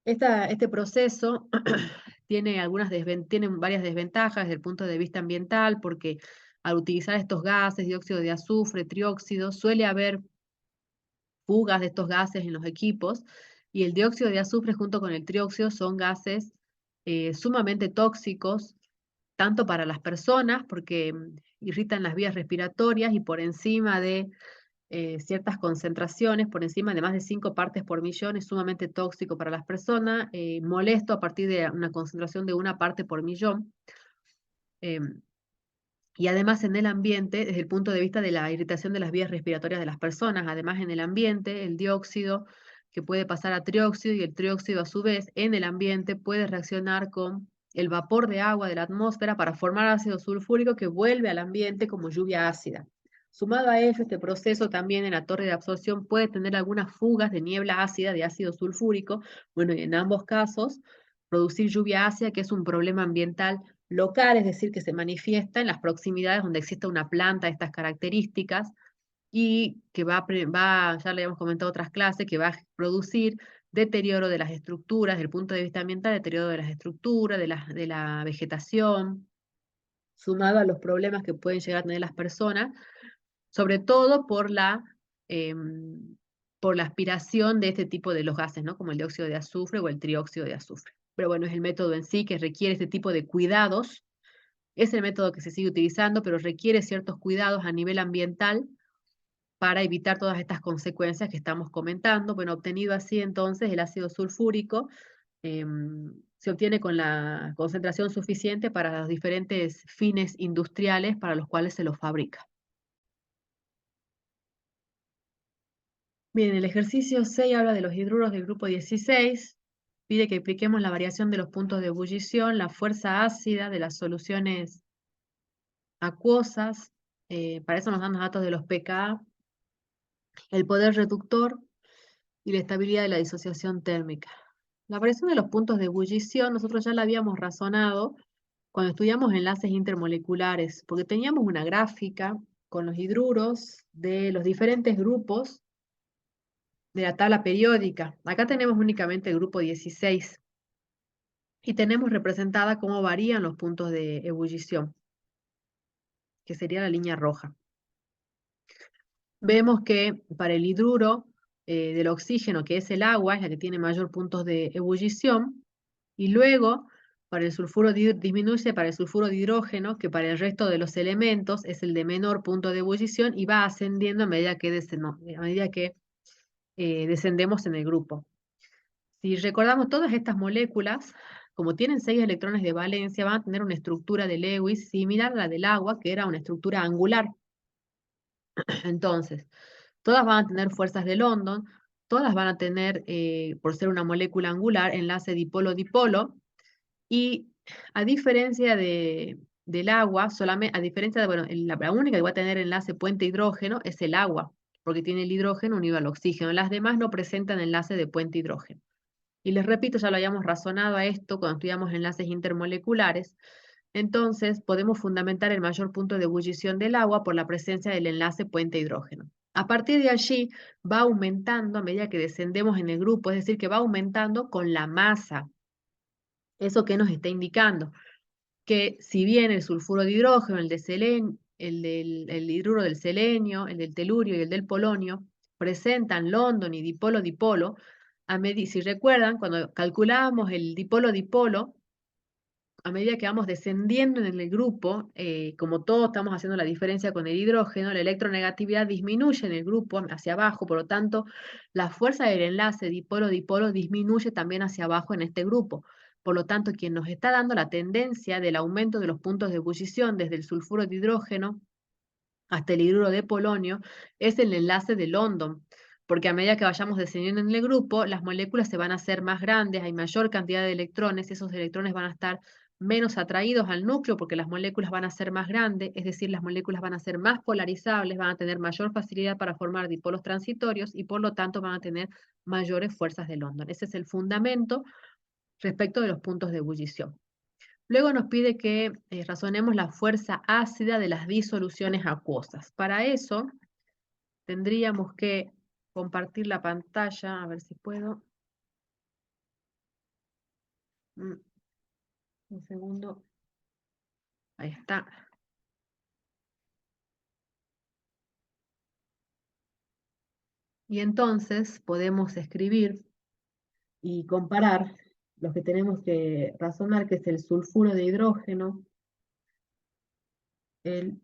Este proceso tiene varias desventajas desde el punto de vista ambiental porque al utilizar estos gases, dióxido de azufre, trióxido, suele haber fugas de estos gases en los equipos, y el dióxido de azufre junto con el trióxido son gases sumamente tóxicos, tanto para las personas, porque irritan las vías respiratorias y por encima de ciertas concentraciones por encima de más de 5 partes por millón, es sumamente tóxico para las personas, molesto a partir de una concentración de 1 parte por millón. Y además en el ambiente, desde el punto de vista de la irritación de las vías respiratorias de las personas, además en el ambiente, el dióxido que puede pasar a trióxido y el trióxido a su vez en el ambiente puede reaccionar con el vapor de agua de la atmósfera para formar ácido sulfúrico que vuelve al ambiente como lluvia ácida. Sumado a eso, este proceso también en la torre de absorción puede tener algunas fugas de niebla ácida de ácido sulfúrico. Bueno, y en ambos casos, producir lluvia ácida, que es un problema ambiental local, es decir, que se manifiesta en las proximidades donde existe una planta de estas características y que ya le habíamos comentado otras clases, que va a producir deterioro de las estructuras, desde el punto de vista ambiental, deterioro de las estructuras, de la vegetación, sumado a los problemas que pueden llegar a tener las personas, sobre todo por la aspiración de este tipo de los gases, ¿no? Como el dióxido de azufre o el trióxido de azufre. Pero bueno, es el método en sí que requiere este tipo de cuidados. Es el método que se sigue utilizando, pero requiere ciertos cuidados a nivel ambiental para evitar todas estas consecuencias que estamos comentando. Bueno, obtenido así entonces el ácido sulfúrico se obtiene con la concentración suficiente para los diferentes fines industriales para los cuales se lo fabrica. Bien, el ejercicio 6 habla de los hidruros del grupo 16. Pide que expliquemos la variación de los puntos de ebullición, la fuerza ácida de las soluciones acuosas. Para eso nos dan los datos de los pKa, el poder reductor y la estabilidad de la disociación térmica. La variación de los puntos de ebullición, nosotros ya la habíamos razonado cuando estudiamos enlaces intermoleculares, porque teníamos una gráfica con los hidruros de los diferentes grupos de la tabla periódica. Acá tenemos únicamente el grupo 16 y tenemos representada cómo varían los puntos de ebullición, que sería la línea roja. Vemos que para el hidruro del oxígeno, que es el agua, es la que tiene mayor puntos de ebullición, y luego para el sulfuro disminuye para el sulfuro de hidrógeno, que para el resto de los elementos es el de menor punto de ebullición y va ascendiendo a medida que, descendemos en el grupo. Si recordamos todas estas moléculas, como tienen 6 electrones de valencia, van a tener una estructura de Lewis similar a la del agua, que era una estructura angular. Entonces, todas van a tener fuerzas de London, todas van a tener, por ser una molécula angular, enlace dipolo-dipolo, y a diferencia del agua, solamente, a diferencia de, bueno, la única que va a tener enlace puente hidrógeno es el agua, porque tiene el hidrógeno unido al oxígeno. Las demás no presentan enlace de puente hidrógeno. Y les repito, ya lo habíamos razonado a esto cuando estudiamos enlaces intermoleculares. Entonces, podemos fundamentar el mayor punto de ebullición del agua por la presencia del enlace puente hidrógeno. A partir de allí, va aumentando a medida que descendemos en el grupo, es decir, que va aumentando con la masa. ¿Eso qué nos está indicando? Que si bien el sulfuro de hidrógeno, el de selenio, el hidruro del selenio, el del telurio y el del polonio, presentan London y dipolo-dipolo, si recuerdan, cuando calculábamos el dipolo-dipolo, a medida que vamos descendiendo en el grupo, como todos estamos haciendo la diferencia con el hidrógeno, la electronegatividad disminuye en el grupo hacia abajo, por lo tanto, la fuerza del enlace dipolo-dipolo disminuye también hacia abajo en este grupo. Por lo tanto, quien nos está dando la tendencia del aumento de los puntos de ebullición desde el sulfuro de hidrógeno hasta el hidruro de polonio es el enlace de London, porque a medida que vayamos descendiendo en el grupo, las moléculas se van a hacer más grandes, hay mayor cantidad de electrones, esos electrones van a estar menos atraídos al núcleo porque las moléculas van a ser más grandes, es decir, las moléculas van a ser más polarizables, van a tener mayor facilidad para formar dipolos transitorios y por lo tanto van a tener mayores fuerzas de London. Ese es el fundamento respecto de los puntos de ebullición. Luego nos pide que razonemos la fuerza ácida de las disoluciones acuosas. Para eso tendríamos que compartir la pantalla, a ver si puedo. Un segundo. Ahí está. Y entonces podemos escribir y comparar lo que tenemos que razonar, que es el sulfuro de hidrógeno, el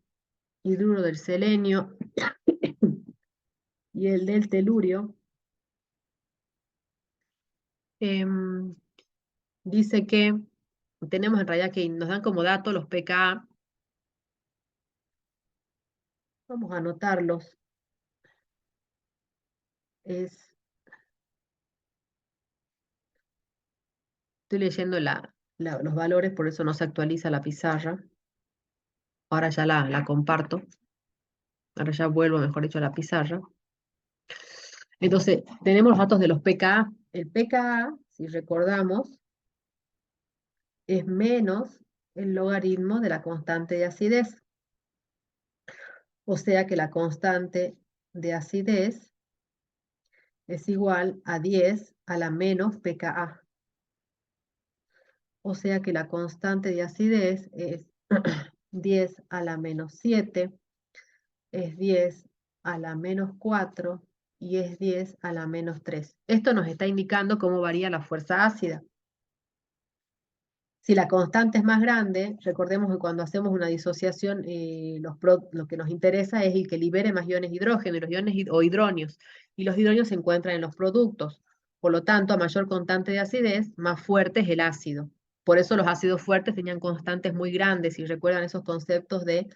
hidruro del selenio y el del telurio, dice que tenemos en realidad que nos dan como dato los pKa. Vamos a anotarlos. Estoy leyendo los valores, por eso no se actualiza la pizarra. Ahora ya la comparto. Ahora ya vuelvo, mejor dicho, a la pizarra. Entonces, tenemos los datos de los pKa. El pKa, si recordamos, es menos el logaritmo de la constante de acidez. O sea que la constante de acidez es igual a 10 a la menos pKa. O sea que la constante de acidez es 10 a la menos 7, es 10 a la menos 4 y es 10 a la menos 3. Esto nos está indicando cómo varía la fuerza ácida. Si la constante es más grande, recordemos que cuando hacemos una disociación, lo que nos interesa es el que libere más iones hidrógeno y los iones o hidronios. Y los hidronios se encuentran en los productos. Por lo tanto, a mayor constante de acidez, más fuerte es el ácido. Por eso los ácidos fuertes tenían constantes muy grandes, si recuerdan esos conceptos de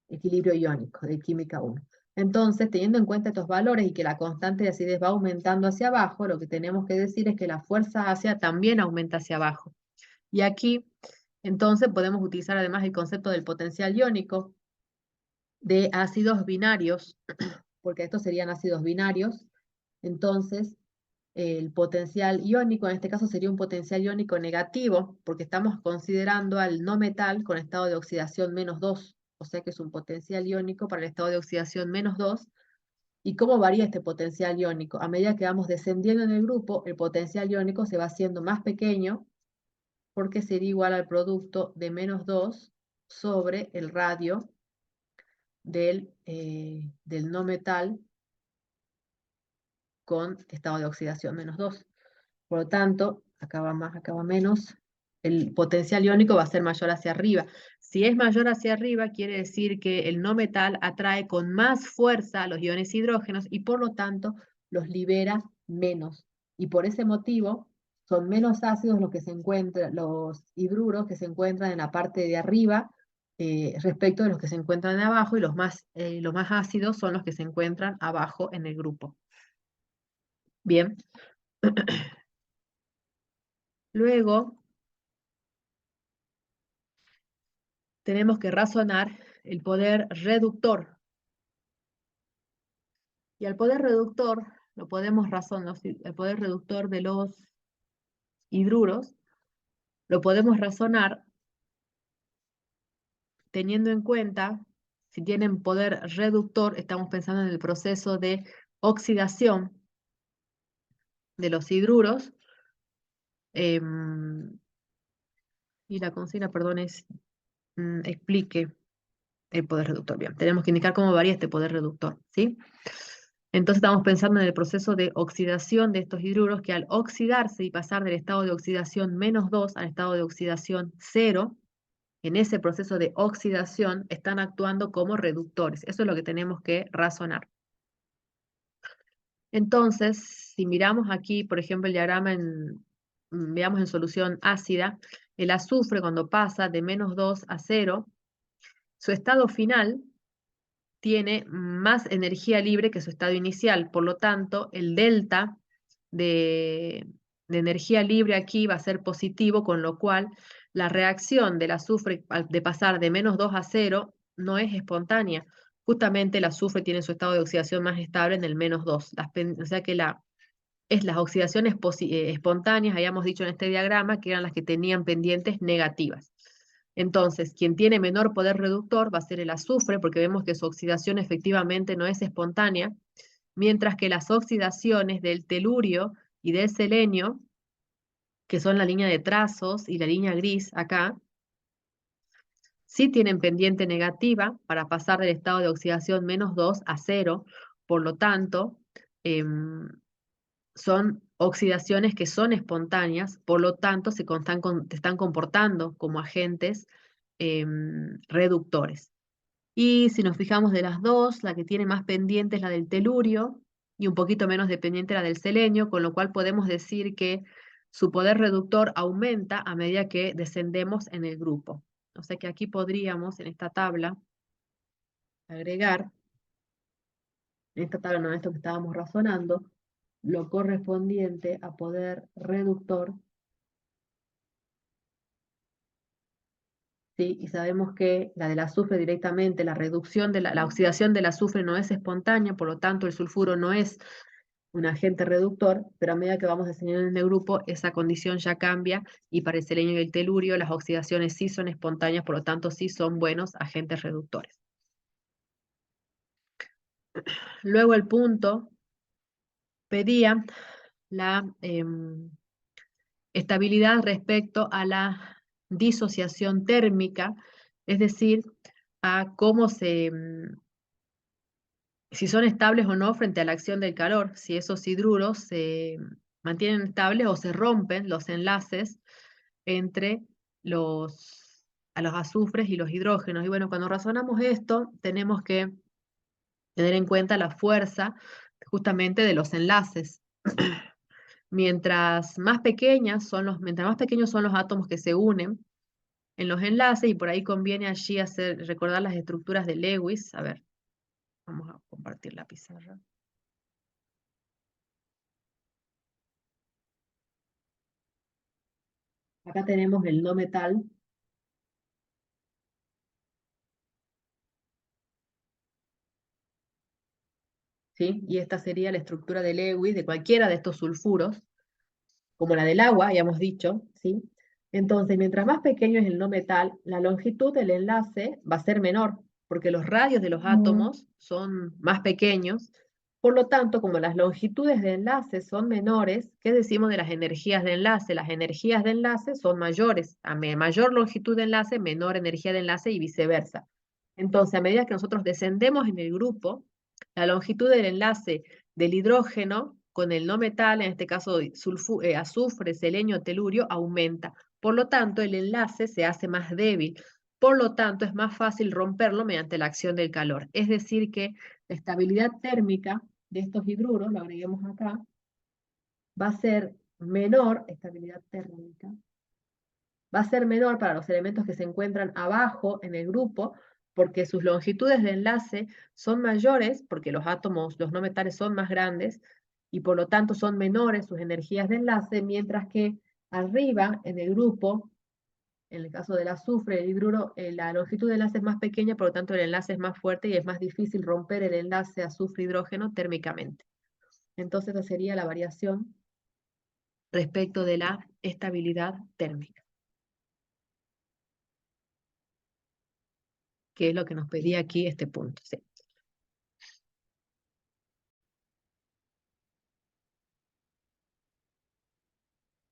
equilibrio iónico, de química 1. Entonces, teniendo en cuenta estos valores y que la constante de acidez va aumentando hacia abajo, lo que tenemos que decir es que la fuerza ácida también aumenta hacia abajo. Y aquí, entonces, podemos utilizar además el concepto del potencial iónico de ácidos binarios, porque estos serían ácidos binarios. Entonces, el potencial iónico en este caso sería un potencial iónico negativo, porque estamos considerando al no metal con estado de oxidación -2, o sea que es un potencial iónico para el estado de oxidación -2. ¿Y cómo varía este potencial iónico? A medida que vamos descendiendo en el grupo, el potencial iónico se va haciendo más pequeño, porque sería igual al producto de -2 sobre el radio del no metal con estado de oxidación -2. Por lo tanto, acá va más, acá va menos, el potencial iónico va a ser mayor hacia arriba. Si es mayor hacia arriba, quiere decir que el no metal atrae con más fuerza los iones hidrógenos y por lo tanto los libera menos. Y por ese motivo son menos ácidos los que se encuentran, los hidruros que se encuentran en la parte de arriba respecto de los que se encuentran abajo, y los más ácidos son los que se encuentran abajo en el grupo. Bien. Luego tenemos que razonar el poder reductor. Y al poder reductor lo podemos razonar, el poder reductor de los hidruros lo podemos razonar teniendo en cuenta, si tienen poder reductor, estamos pensando en el proceso de oxidación de los hidruros. Y la consigna, perdón, es explique el poder reductor. Bien, tenemos que indicar cómo varía este poder reductor, ¿sí? Entonces estamos pensando en el proceso de oxidación de estos hidruros que al oxidarse y pasar del estado de oxidación -2 al estado de oxidación 0, en ese proceso de oxidación están actuando como reductores. Eso es lo que tenemos que razonar. Entonces, si miramos aquí, por ejemplo, el diagrama veamos en solución ácida, el azufre cuando pasa de -2 a 0, su estado final tiene más energía libre que su estado inicial. Por lo tanto, el delta de energía libre aquí va a ser positivo, con lo cual la reacción del azufre de pasar de -2 a 0 no es espontánea. Justamente el azufre tiene su estado de oxidación más estable en el -2. O sea que las oxidaciones espontáneas, habíamos dicho en este diagrama, que eran las que tenían pendientes negativas. Entonces, quien tiene menor poder reductor va a ser el azufre, porque vemos que su oxidación efectivamente no es espontánea, mientras que las oxidaciones del telurio y del selenio, que son la línea de trazos y la línea gris acá, sí tienen pendiente negativa para pasar del estado de oxidación -2 a 0, por lo tanto, son oxidaciones que son espontáneas, por lo tanto se están comportando como agentes reductores. Y si nos fijamos de las dos, la que tiene más pendiente es la del telurio y un poquito menos dependiente la del selenio, con lo cual podemos decir que su poder reductor aumenta a medida que descendemos en el grupo. O sea que aquí podríamos, en esta tabla, agregar, en esta tabla, no, esto que estábamos razonando, lo correspondiente a poder reductor, ¿sí? Y sabemos que la del azufre directamente, la reducción de la oxidación del azufre no es espontánea, por lo tanto el sulfuro no es un agente reductor, pero a medida que vamos descendiendo en el grupo, esa condición ya cambia y para el selenio y el telurio las oxidaciones sí son espontáneas, por lo tanto sí son buenos agentes reductores. Luego el punto pedía la estabilidad respecto a la disociación térmica, es decir, a cómo si son estables o no frente a la acción del calor, si esos hidruros se mantienen estables o se rompen los enlaces entre a los azufres y los hidrógenos. Y bueno, cuando razonamos esto, tenemos que tener en cuenta la fuerza justamente de los enlaces. Mientras más pequeños son los átomos que se unen en los enlaces, y por ahí conviene allí recordar las estructuras de Lewis. A ver, vamos a compartir la pizarra. Acá tenemos el no metal, ¿sí? Y esta sería la estructura de Lewis de cualquiera de estos sulfuros, como la del agua, ya hemos dicho, ¿sí? Entonces, mientras más pequeño es el no metal, la longitud del enlace va a ser menor, porque los radios de los átomos son más pequeños. Por lo tanto, como las longitudes de enlace son menores, ¿qué decimos de las energías de enlace? Las energías de enlace son mayores. A mayor longitud de enlace, menor energía de enlace y viceversa. Entonces, a medida que nosotros descendemos en el grupo, la longitud del enlace del hidrógeno con el no metal, en este caso azufre, selenio, telurio, aumenta. Por lo tanto, el enlace se hace más débil. Por lo tanto, es más fácil romperlo mediante la acción del calor. Es decir, que la estabilidad térmica de estos hidruros, lo agreguemos acá, va a ser menor, estabilidad térmica, va a ser menor para los elementos que se encuentran abajo en el grupo, porque sus longitudes de enlace son mayores, porque los átomos, los no metales son más grandes, y por lo tanto son menores sus energías de enlace, mientras que arriba en el grupo, en el caso del azufre, el hidruro, la longitud de enlace es más pequeña, por lo tanto el enlace es más fuerte y es más difícil romper el enlace azufre-hidrógeno térmicamente. Entonces esa sería la variación respecto de la estabilidad térmica, que es lo que nos pedía aquí este punto. Sí.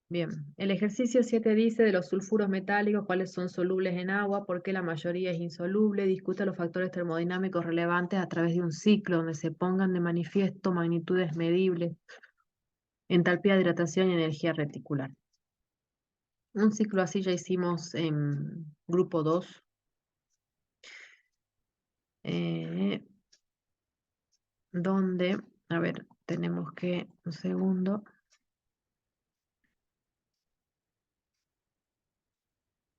Bien, el ejercicio 7 dice de los sulfuros metálicos cuáles son solubles en agua, por qué la mayoría es insoluble, discuta los factores termodinámicos relevantes a través de un ciclo donde se pongan de manifiesto magnitudes medibles, entalpía de hidratación y energía reticular. Un ciclo así ya hicimos en grupo 2. Donde, a ver, tenemos que, un segundo,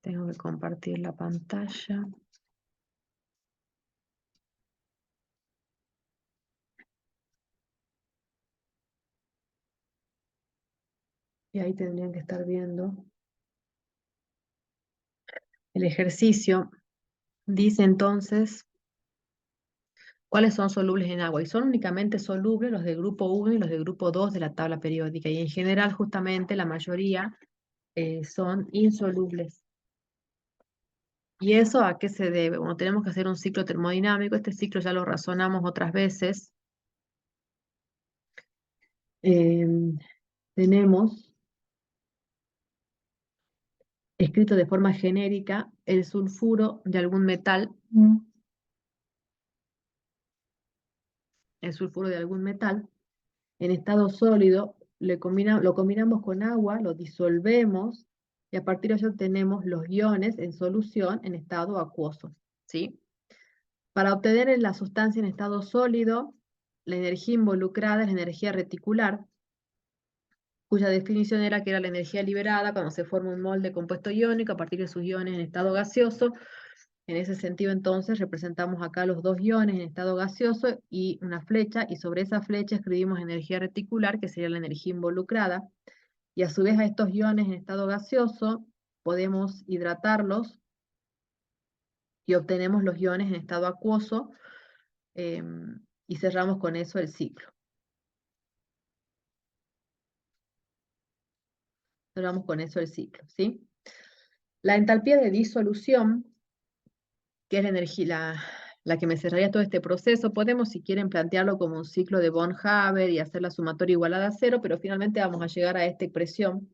tengo que compartir la pantalla. Y ahí tendrían que estar viendo el ejercicio. Dice entonces, ¿cuáles son solubles en agua? Y son únicamente solubles los del grupo 1 y los del grupo 2 de la tabla periódica. Y en general, justamente, la mayoría son insolubles. ¿Y eso a qué se debe? Bueno, tenemos que hacer un ciclo termodinámico. Este ciclo ya lo razonamos otras veces. Tenemos escrito de forma genérica el sulfuro de algún metal, el sulfuro de algún metal, en estado sólido, lo combinamos con agua, lo disolvemos, y a partir de ello obtenemos los iones en solución en estado acuoso, ¿sí? Para obtener la sustancia en estado sólido, la energía involucrada es la energía reticular, cuya definición era que era la energía liberada cuando se forma un molde compuesto iónico a partir de sus iones en estado gaseoso. En ese sentido, entonces, representamos acá los dos iones en estado gaseoso y una flecha, y sobre esa flecha escribimos energía reticular, que sería la energía involucrada, y a su vez a estos iones en estado gaseoso podemos hidratarlos y obtenemos los iones en estado acuoso, y cerramos con eso el ciclo. Cerramos con eso el ciclo, ¿sí? La entalpía de disolución, que es la energía, la que me cerraría todo este proceso, podemos, si quieren, plantearlo como un ciclo de von Haber y hacer la sumatoria igualada a cero, pero finalmente vamos a llegar a esta expresión,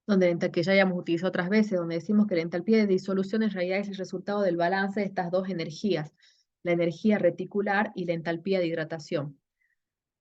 que ya hayamos utilizado otras veces, donde decimos que la entalpía de disolución en realidad es el resultado del balance de estas dos energías, la energía reticular y la entalpía de hidratación.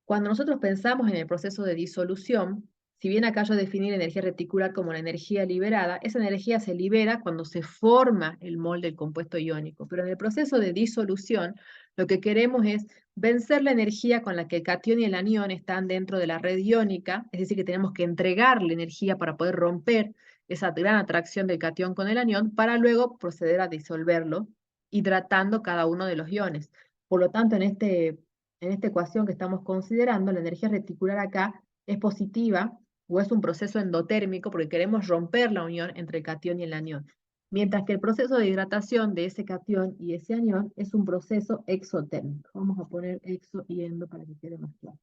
Cuando nosotros pensamos en el proceso de disolución, si bien acá yo definí la energía reticular como la energía liberada, esa energía se libera cuando se forma el molde del compuesto iónico. Pero en el proceso de disolución, lo que queremos es vencer la energía con la que el catión y el anión están dentro de la red iónica, es decir, que tenemos que entregarle energía para poder romper esa gran atracción del catión con el anión, para luego proceder a disolverlo, hidratando cada uno de los iones. Por lo tanto, en esta ecuación que estamos considerando, la energía reticular acá es positiva o es un proceso endotérmico porque queremos romper la unión entre el catión y el anión. Mientras que el proceso de hidratación de ese catión y ese anión es un proceso exotérmico. Vamos a poner exo y endo para que quede más claro.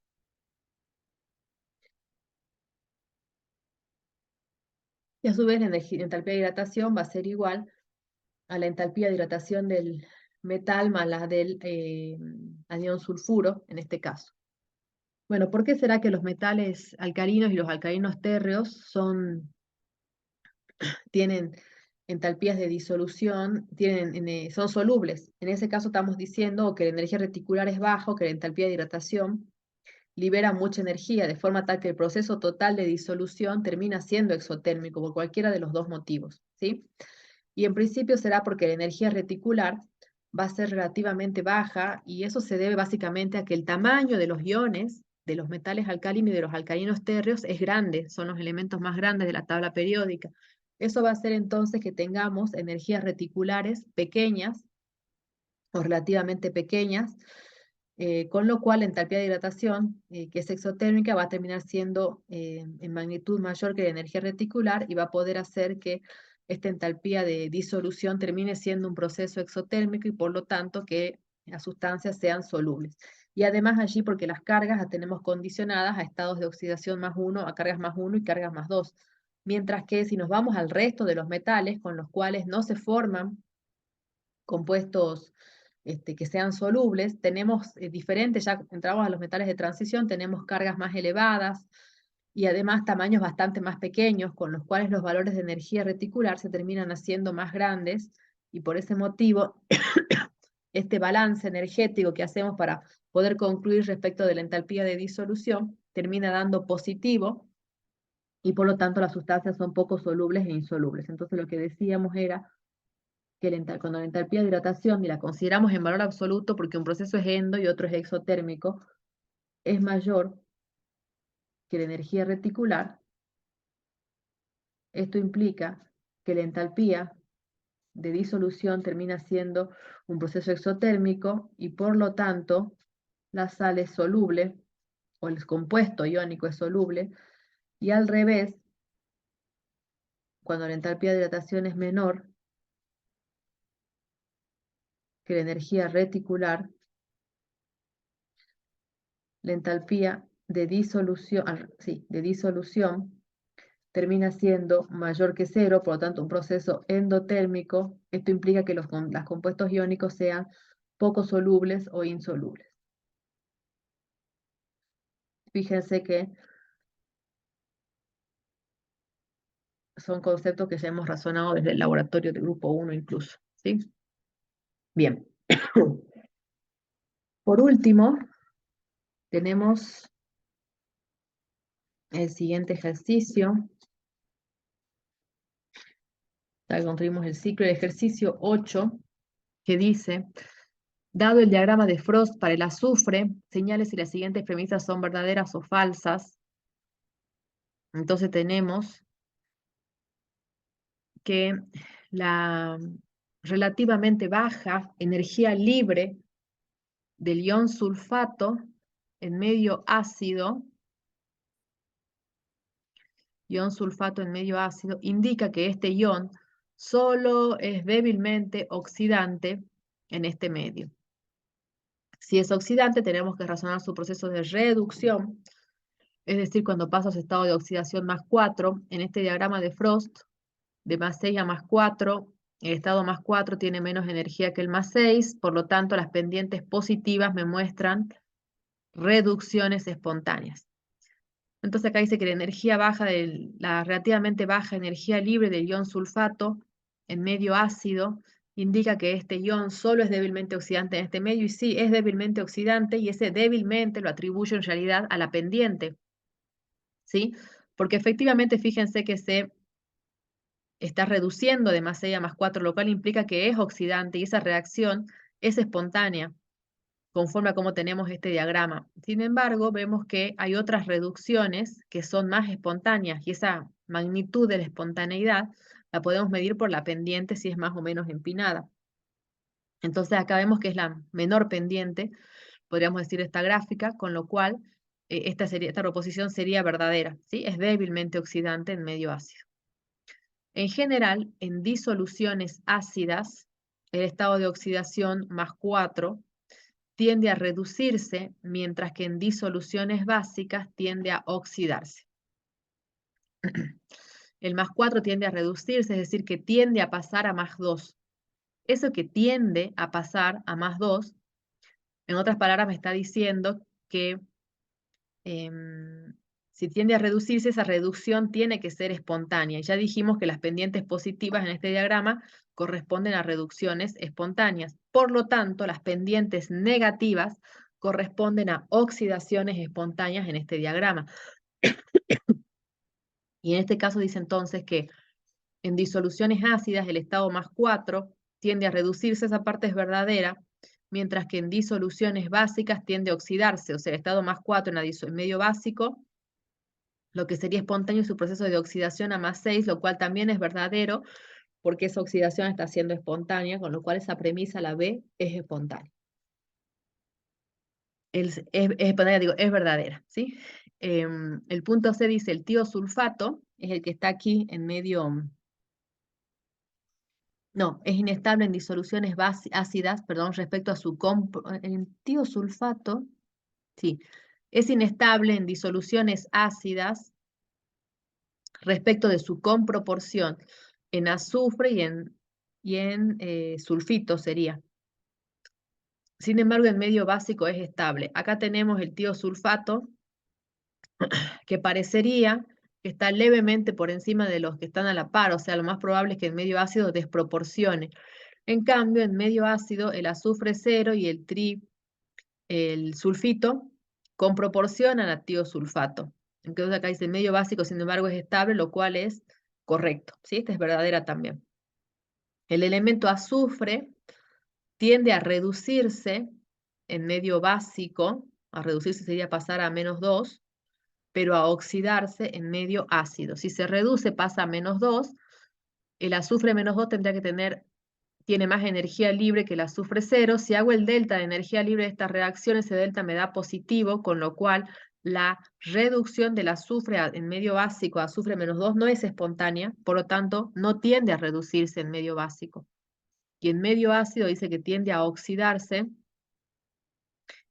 Y a su vez la entalpía de hidratación va a ser igual a la entalpía de hidratación del metal más la del anión sulfuro, en este caso. Bueno, ¿por qué será que los metales alcalinos y los alcalinos térreos tienen entalpías de disolución, son solubles? En ese caso estamos diciendo que la energía reticular es baja o que la entalpía de hidratación libera mucha energía, de forma tal que el proceso total de disolución termina siendo exotérmico por cualquiera de los dos motivos, ¿sí? Y en principio será porque la energía reticular va a ser relativamente baja, y eso se debe básicamente a que el tamaño de los iones de los metales alcalinos y de los alcalinos térreos es grande, son los elementos más grandes de la tabla periódica. Eso va a hacer entonces que tengamos energías reticulares pequeñas o relativamente pequeñas, con lo cual la entalpía de hidratación, que es exotérmica, va a terminar siendo en magnitud mayor que la energía reticular y va a poder hacer que esta entalpía de disolución termine siendo un proceso exotérmico y por lo tanto que las sustancias sean solubles. Y además allí, porque las cargas las tenemos condicionadas a estados de oxidación +1, a cargas +1 y cargas +2. Mientras que si nos vamos al resto de los metales con los cuales no se forman compuestos que sean solubles, tenemos diferentes, ya entramos a los metales de transición, tenemos cargas más elevadas y además tamaños bastante más pequeños, con los cuales los valores de energía reticular se terminan haciendo más grandes, y por ese motivo este balance energético que hacemos para poder concluir respecto de la entalpía de disolución termina dando positivo, y por lo tanto las sustancias son poco solubles e insolubles. Entonces lo que decíamos era que cuando la entalpía de hidratación, y la consideramos en valor absoluto porque un proceso es endo y otro es exotérmico, es mayor que la energía reticular, esto implica que la entalpía de disolución termina siendo un proceso exotérmico y por lo tanto la sal es soluble o el compuesto iónico es soluble, y al revés, cuando la entalpía de hidratación es menor que la energía reticular, la entalpía de disolución, de disolución termina siendo mayor que cero, por lo tanto un proceso endotérmico. Esto implica que los compuestos iónicos sean poco solubles o insolubles. Fíjense que son conceptos que ya hemos razonado desde el laboratorio de grupo 1 incluso, ¿sí? Bien. Por último, tenemos el siguiente ejercicio. Ya construimos el ciclo. El ejercicio 8 que dice, dado el diagrama de Frost para el azufre, señale si las siguientes premisas son verdaderas o falsas. Entonces tenemos que la relativamente baja energía libre del ion sulfato en medio ácido, indica que este ion solo es débilmente oxidante en este medio. Si es oxidante, tenemos que razonar su proceso de reducción, es decir, cuando pasa a su estado de oxidación +4, en este diagrama de Frost, de +6 a +4, el estado +4 tiene menos energía que el +6, por lo tanto las pendientes positivas me muestran reducciones espontáneas. Entonces acá dice que la relativamente baja energía libre del ion sulfato en medio ácido indica que este ion solo es débilmente oxidante en este medio, y sí, es débilmente oxidante, y ese débilmente lo atribuyo en realidad a la pendiente, ¿sí? Porque efectivamente fíjense que se está reduciendo de +6 a +4, lo cual implica que es oxidante, y esa reacción es espontánea, conforme a cómo tenemos este diagrama. Sin embargo, vemos que hay otras reducciones que son más espontáneas, y esa magnitud de la espontaneidad la podemos medir por la pendiente, si es más o menos empinada. Entonces acá vemos que es la menor pendiente, podríamos decir, esta gráfica, con lo cual esta proposición sería verdadera, ¿sí? Es débilmente oxidante en medio ácido. En general, en disoluciones ácidas, el estado de oxidación +4 tiende a reducirse, mientras que en disoluciones básicas tiende a oxidarse. El +4 tiende a reducirse, es decir, que tiende a pasar a +2. Eso que tiende a pasar a +2, en otras palabras, me está diciendo que si tiende a reducirse, esa reducción tiene que ser espontánea. Ya dijimos que las pendientes positivas en este diagrama corresponden a reducciones espontáneas. Por lo tanto, las pendientes negativas corresponden a oxidaciones espontáneas en este diagrama. Y en este caso dice entonces que en disoluciones ácidas el estado +4 tiende a reducirse, esa parte es verdadera, mientras que en disoluciones básicas tiende a oxidarse, o sea, el estado +4 en medio básico, lo que sería espontáneo es su proceso de oxidación a +6, lo cual también es verdadero, porque esa oxidación está siendo espontánea, con lo cual esa premisa, la B, es espontánea. Espontánea, digo, es verdadera, ¿sí? El punto C dice, el tiosulfato, es el que está aquí en medio, no, es inestable en disoluciones ácidas, perdón, respecto a su el tiosulfato, sí, es inestable en disoluciones ácidas respecto de su comproporción en azufre y en sulfito sería. Sin embargo, en medio básico es estable. Acá tenemos el tiosulfato, que parecería que está levemente por encima de los que están a la par, o sea, lo más probable es que en medio ácido desproporcione. En cambio, en medio ácido, el azufre 0 y el sulfito con proporción al tiosulfato. Entonces acá dice medio básico, sin embargo, es estable, lo cual es correcto, ¿sí? Esta es verdadera también. El elemento azufre tiende a reducirse en medio básico, a reducirse sería pasar a -2, pero a oxidarse en medio ácido. Si se reduce, pasa a -2, el azufre -2 tiene más energía libre que el azufre 0. Si hago el delta de energía libre de esta reacción, ese delta me da positivo, con lo cual la reducción del azufre en medio básico a azufre -2 no es espontánea, por lo tanto no tiende a reducirse en medio básico. Y en medio ácido dice que tiende a oxidarse,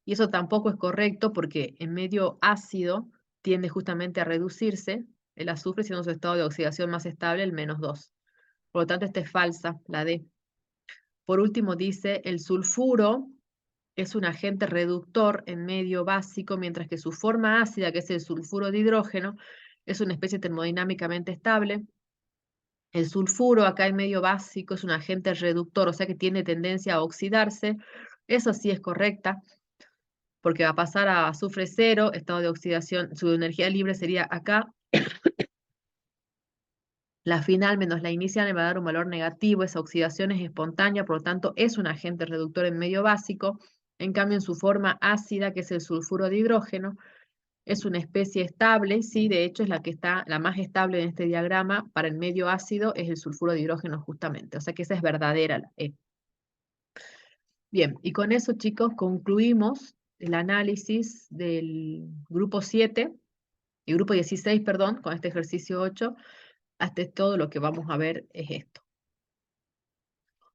y eso tampoco es correcto porque en medio ácido tiende justamente a reducirse el azufre, siendo su estado de oxidación más estable, el -2. Por lo tanto, esta es falsa, la D. Por último, dice, el sulfuro es un agente reductor en medio básico, mientras que su forma ácida, que es el sulfuro de hidrógeno, es una especie termodinámicamente estable. El sulfuro acá en medio básico es un agente reductor, o sea que tiene tendencia a oxidarse. Eso sí es correcta, porque va a pasar a azufre 0, estado de oxidación, su energía libre sería acá, La final menos la inicial me va a dar un valor negativo, esa oxidación es espontánea, por lo tanto es un agente reductor en medio básico. En cambio, en su forma ácida, que es el sulfuro de hidrógeno, es una especie estable, sí, de hecho es la que está la más estable en este diagrama para el medio ácido, es el sulfuro de hidrógeno justamente, o sea que esa es verdadera la E. Bien, y con eso, chicos, concluimos el análisis del grupo 7, el grupo 16, perdón, con este ejercicio 8. Hasta todo lo que vamos a ver es esto.